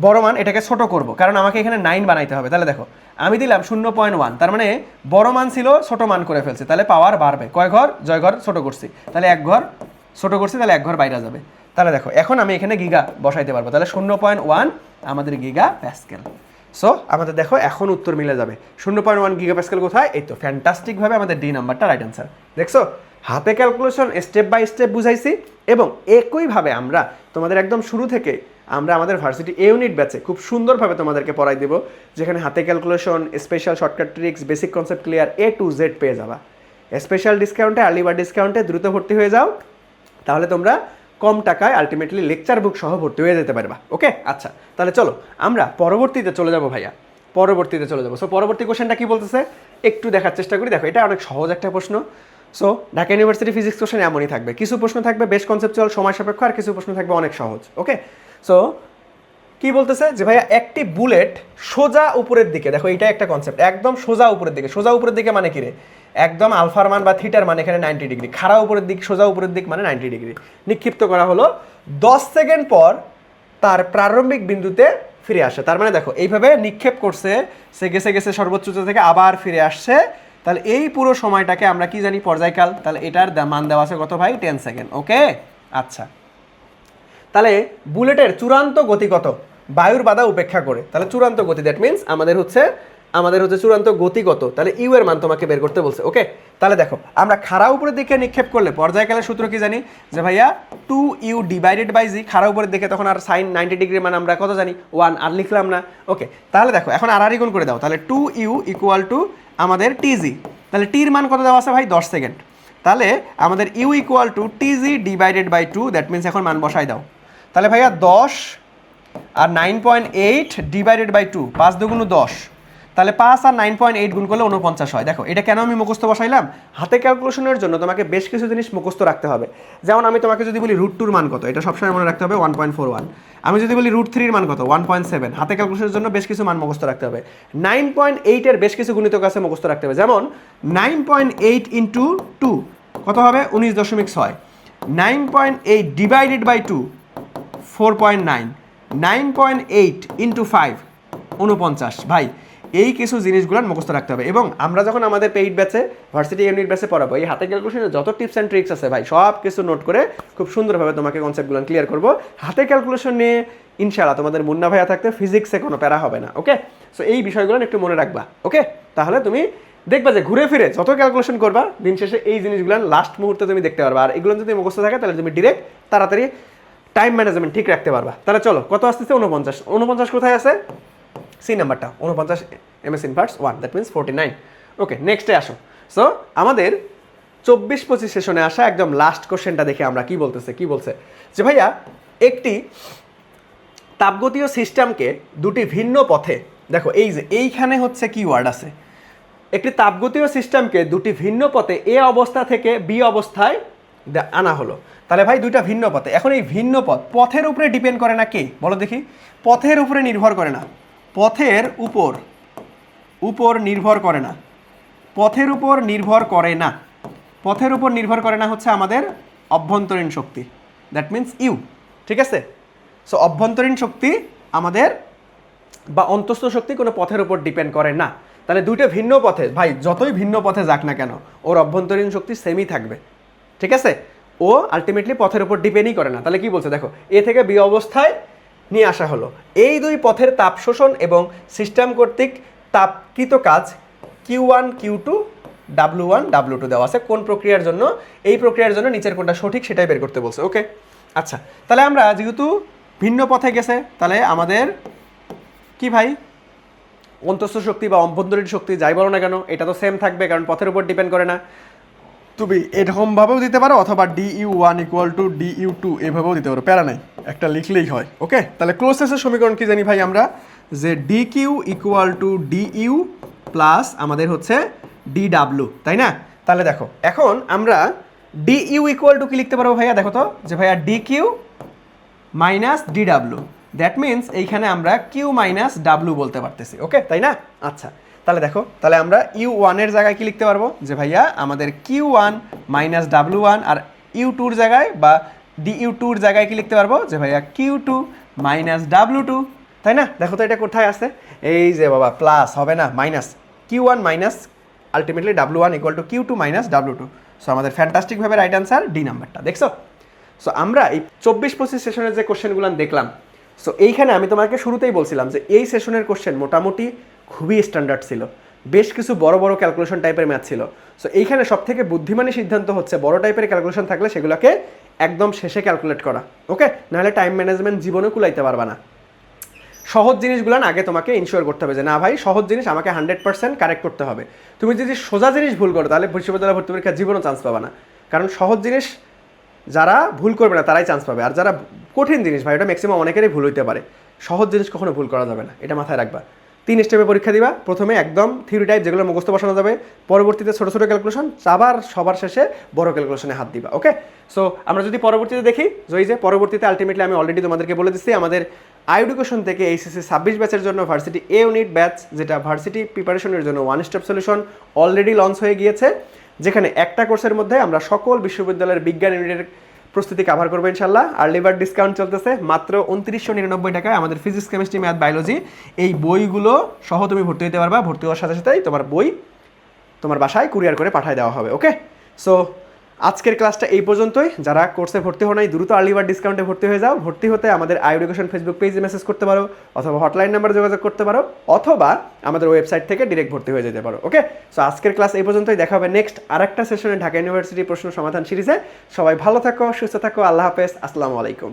বড় মান, এটাকে ছোট করব, কারণ আমাকে এখানে 9 বানাইতে হবে। তাহলে দেখো আমি দিলাম 0.1, তার মানে বড় মান ছিল ছোট মান করে ফেলছে, তাহলে পাওয়ার বাড়বে। কয় ঘর, জয় ঘর ছোট করছি, তাহলে এক ঘর ছোট করছি, তাহলে এক ঘর বাইরে যাবে। তাহলে দেখো এখন আমি এখানে গিগা বসাইতে পারবো, তাহলে 0.1 আমাদের গিগা প্যাসকেল। সো আমাদের দেখো এখন উত্তর মিলে যাবে। 0.1 গিগা প্যাসকেল কোথায়, এই তো ফ্যান্টাস্টিকভাবে আমাদের ডি নাম্বারটা রাইট অ্যান্সার। দেখছো হাতে ক্যালকুলেশন স্টেপ বাই স্টেপ বুঝাইছি, এবং একইভাবে আমরা তোমাদের একদম শুরু থেকে আমরা আমাদের ভার্সিটি এ ইউনিট ব্যাচে খুব সুন্দরভাবে তোমাদেরকে পড়াই দেবো, যেখানে হাতে calculation, special shortcut tricks, basic concept clear A to Z পেয়ে যাবা। স্পেশাল ডিসকাউন্টে, আর্লি বার্ড ডিসকাউন্টে দ্রুত ভর্তি হয়ে যাও, তাহলে তোমরা কম টাকায় আলটিমেটলি লেকচার বুক সহ ভর্তি হয়ে যেতে পারবা। ওকে, আচ্ছা তাহলে চলো আমরা পরবর্তীতে চলে যাবো ভাইয়া, পরবর্তীতে চলে যাবো। সো পরবর্তী কোশ্চেনটা কি বলতেছে একটু দেখার চেষ্টা করি। দেখো এটা অনেক সহজ একটা প্রশ্ন। So Dhaka university physics question এমনই থাকবে, কিছু প্রশ্ন থাকবে বেশ কনসেপচুয়াল সময় সাপেক্ষ, আর কিছু প্রশ্ন থাকবে অনেক সহজ। ওকে, সো কি বলতেছে যে ভাইয়া একটি বুলেট সোজা উপরের দিকে, দেখো এটা একটা কনসেপ্ট, একদম সোজা উপরের দিকে, সোজা উপরের দিকে মানে কি রে, একদম আলফার মান বা থিটার মান এখানে 90 ডিগ্রি, খাড়া উপরের দিক, সোজা উপরের দিক মানে 90 ডিগ্রি, নিক্ষিপ্ত করা হলো, 10 সেকেন্ড পর তার প্রারম্ভিক বিন্দুতে ফিরে আসে। তার মানে দেখো এইভাবে নিক্ষেপ করছে, সে গেছে গেছে সর্বোচ্চ উচ্চতা থেকে আবার ফিরে আসছে, তাহলে এই পুরো সময়টাকে আমরা কি জানি পর্যায়কাল। তাহলে এটার মান দেওয়া আছে কত ভাই 10 সেকেন্ড। ওকে, আচ্ছা তাহলে বুলেটের চূড়ান্ত গতি কত বায়ুর বাধা উপেক্ষা করে, তাহলে চূড়ান্ত গতি, দ্যাট মিনস আমাদের হচ্ছে চূড়ান্ত গতি কত, তাহলে ইউ এর মান তোমাকে বের করতে বলছে। ওকে, তাহলে দেখো আমরা খাড়া উপরের দিকে নিক্ষেপ করলে পর্যায়কালের সূত্র কি জানি যে ভাইয়া 2u ডিভাইডেড বাই জি, খাড়া উপরের দিকে তখন আর সাইন 90 ডিগ্রি মান আমরা কত জানি 1, আর লিখলাম না। ওকে, তাহলে দেখো এখন আর গুণ করে দাও, তাহলে 2u ইকুয়াল টু আমাদের টিজি, তাহলে টির মান কত দেওয়া আছে ভাই 10 সেকেন্ড, তাহলে আমাদের u equal to T g divided by 2, that means এখন মান বসাই দাও। তাহলে ভাইয়া 10 আর 9.8 ডিভাইডেড বাই 2, 5 দুগুণ 10, তাহলে 5 আর 9.8 গুণ করলে 49 হয়। দেখো এটা কেন আমি মুখস্থ বসাইলাম, হাতে ক্যালকুলেশনের জন্য তোমাকে বেশ কিছু জিনিস মুখস্থ রাখতে হবে। যেমন আমি তোমাকে যদি বলি √2 মান কত, এটা সবসময় মনে রাখতে হবে 1.41। আমি যদি বলি √3 এর মান কত 1.7, হাতে ক্যালকুলেশনের জন্য বেশ কিছু মান মুখস্থ রাখতে হবে। 9.8 এর বেশ কিছু গুণিতক আছে মুখস্থ রাখতে হবে, যেমন 9.8 ইন্টু 2 কত হবে 19.6, 9.8 ডিভাইডেড বাই 2 4.9, 9.8 ইন্টু 5 49। ভাই এই কিছু জিনিসগুলো মুখস্থ রাখতে হবে, এবং আমরা যখন আমাদের পেইড ব্যাচে ভার্সিটি ইউনিট ব্যাচে পড়াবো এই হাতে ক্যালকুলেশনের যত টিপস অ্যান্ড ট্রিক্স আছে ভাই সব কিছু নোট করে খুব সুন্দরভাবে তোমাকে কনসেপ্টগুলো ক্লিয়ার করবো। হাতে ক্যালকুলেশন নিয়ে ইনশাআল্লাহ তোমাদের মুন্না ভাইয়া থাকতে ফিজিক্সে কোনো প্যারা হবে না। ওকে, সো এই বিষয়গুলো একটু মনে রাখবা। ওকে, তাহলে তুমি দেখবা যে ঘুরে ফিরে যত ক্যালকুলেশন করবা দিন শেষে এই জিনিসগুলো লাস্ট মুহূর্তে তুমি দেখতে পারবা, আর এগুলো যদি মুখস্থ থাকে তাহলে তুমি ডিরেক্ট তাড়াতাড়ি টাইম ম্যানেজমেন্ট ঠিক রাখতে পারবা। তাহলে চলো কত আসতেছে 49, 49 কোথায় আছে, সি নাম্বারটা 49 এমএস ইনভার্স 1, দ্যাট মিনস 49। ওকে, নেক্সটে আসো। সো আমাদের 24-25 সেশনে আসা একদম লাস্ট কোশ্চেনটা দেখে আমরা কি বলতেছে, কি বলছে যে ভাইয়া একটি তাপগতীয় সিস্টেমকে দুটি ভিন্ন পথে, দেখো এই যে এইখানে হচ্ছে কি ওয়ার্ড আছে, একটি তাপগতীয় সিস্টেমকে দুটি ভিন্ন পথে এ অবস্থা থেকে বি অবস্থায় আনা হলো। তাহলে ভাই দুইটা ভিন্ন পথে, এখন এই ভিন্ন পথ পথের উপরে ডিপেন্ড করে না, কে বলো দেখি, পথের উপরে নির্ভর করে না, পথের উপর নির্ভর করে না, পথের উপর নির্ভর করে না, পথের উপর নির্ভর করে না হচ্ছে আমাদের অভ্যন্তরীণ শক্তি, দ্যাট মিনস ইউ। ঠিক আছে, সো অভ্যন্তরীণ শক্তি আমাদের বা অন্তঃস্থ শক্তি কোনো পথের উপর ডিপেন্ড করে না। তাহলে দুইটা ভিন্ন পথে, ভাই যতই ভিন্ন পথে যাক না কেন ওর অভ্যন্তরীণ শক্তি সেমই থাকবে। ঠিক আছে, ও আলটিমেটলি পথের উপর ডিপেন্ডই করে না। তাহলে কি বলছে দেখো, এ থেকে বি অবস্থায় নিয়ে আসা হলো, এই দুই পথের তাপ শোষণ এবং সিস্টেম কর্তৃক তাপকৃত কাজ Q1 Q2 W1 W2 দেওয়া আছে। কোন প্রক্রিয়ার জন্য, এই প্রক্রিয়ার জন্য নিচের কোনটা সঠিক সেটাই বের করতে বলছে। ওকে, আচ্ছা তাহলে আমরা যেহেতু ভিন্ন পথে গেছে তাহলে আমাদের কি ভাই অন্তঃস্থ শক্তি বা অভ্যন্তরীণ শক্তি যাই বলো না কেন এটা তো সেম থাকবে, কারণ পথের উপর ডিপেন্ড করে না। তুমি এরকমভাবেও দিতে পারো অথবা DU1 = DU2 এভাবেও দিতে পারো, প্যারা নাই, একটা লিখলেই হয়। ওকে, তাহলে ক্লোজনেসের সমীকরণ কি জানি ভাই আমরা, যে DQ = DU প্লাস আমাদের হচ্ছে DW, তাই না? তাহলে দেখো এখন আমরা DU = কি লিখতে পারবো ভাইয়া, দেখো তো যে ভাইয়া DQ minus DW, that means এইখানে আমরা Q মাইনাস W বলতে পারতেছি। ওকে, তাই না? আচ্ছা তাহলে দেখো, তাহলে আমরা U1 এর জায়গায় কি লিখতে পারবো, যে ভাইয়া আমাদের Q1 মাইনাস W1, আর U2 জায়গায় বা DU2 জায়গায় কি লিখতে পারবো, যে ভাইয়া Q2 মাইনাস W2, তাই না? দেখো তো এটা কোথায় আছে, এই যে বাবা প্লাস হবে না, minus Q1 minus ultimately W1 = Q2 minus W2। So আমাদের ফ্যান্টাস্টিকভাবে রাইট অ্যান্সার ডি নাম্বারটা, দেখছো? সো আমরা এই 24-25 সেশনের যে কোশ্চেনগুলো দেখলাম, সো এইখানে আমি তোমাকে শুরুতেই বলছিলাম যে এই সেশনের কোশ্চেন মোটামুটি খুবই স্ট্যান্ডার্ড ছিল, বেশ কিছু বড় বড় ক্যালকুলেশন টাইপের ম্যাথ ছিল। সো এইখানে সব থেকে বুদ্ধিমানী সিদ্ধান্ত হচ্ছে বড় টাইপের ক্যালকুলেশন থাকলে সেগুলোকে একদম শেষে ক্যালকুলেট করা। ওকে, নাহলে টাইম ম্যানেজমেন্ট জীবনে কুলাইতে পারবা না। সহজ জিনিসগুলো আগে তোমাকে ইনশিওর করতে হবে যে না ভাই সহজ জিনিস আমাকে 100% কারেক্ট করতে হবে। তুমি যদি সোজা জিনিস ভুল করো তাহলে বিশ্ববিদ্যালয় ভর্তি পরীক্ষার জীবনও চান্স পাবা না, কারণ সহজ জিনিস যারা ভুল করবে না তারাই চান্স পাবে, আর যারা কঠিন জিনিস ভাই ওটা ম্যাক্সিমাম অনেকেরই ভুল হইতে পারে, সহজ জিনিস কখনো ভুল করা যাবে না, এটা মাথায় রাখবা। 3 স্টেপে পরীক্ষা দিবা, প্রথমে একদম থিওরি টাইপ যেগুলো মুখস্থ বসানো যাবে, পরবর্তীতে ছোটো ছোটো ক্যালকুলেশন, আবার সবার শেষে বড় ক্যালকুলেশনে হাত দিবা। ওকে, সো আমরা যদি পরবর্তীতে দেখি যে পরবর্তীতে আলটিমেটলি আমি অলরেডি তোমাদেরকে বলে দিচ্ছি আমাদের আইএডুকেশন থেকে এইচএসসি 26 ব্যাচের জন্য ভার্সিটি এ ইউনিট ব্যাচ, যেটা ভার্সিটি প্রিপারেশনের জন্য one step solution already launch হয়ে গিয়েছে, যেখানে একটা কোর্সের মধ্যে আমরা সকল বিশ্ববিদ্যালয়ের বিজ্ঞান ইউনিটের প্রস্তুতি কাভার করবো ইনশাল্লাহ। আর্লি বার্ড ডিসকাউন্ট চলতেছে, মাত্র 2999 টাকায় আমাদের ফিজিক্স, কেমিস্ট্রি, ম্যাথ, বায়োলজি এই বইগুলো সহ তুমি ভর্তি হতে পারবা। ভর্তি হওয়ার সাথে সাথেই তোমার বই তোমার বাসায় কুরিয়ার করে পাঠিয়ে দেওয়া হবে। ওকে, সো আজকের ক্লাসটা এই পর্যন্তই। যারা কোর্সে ভর্তি হো নাই দ্রুত আর্লি বার্ড ডিসকাউন্টে ভর্তি হয়ে যাও। ভর্তি হতে আমাদের আইএডুকেশন ফেসবুক পেজে মেসেজ করতে পারো, অথবা হটলাইন নাম্বারে যোগাযোগ করতে পারো, অথবা আমাদের ওয়েবসাইট থেকে ডিরেক্ট ভর্তি হয়ে যেতে পারো। ওকে, সো আজকের ক্লাস এই পর্যন্তই, দেখা হবে নেক্সট আরেকটা সেশনে ঢাকা ইউনিভার্সিটি প্রশ্ন সমাধান সিরিজে। সবাই ভালো থাকো, সুস্থ থাকো, আল্লাহ হাফেজ, আসসালামু আলাইকুম।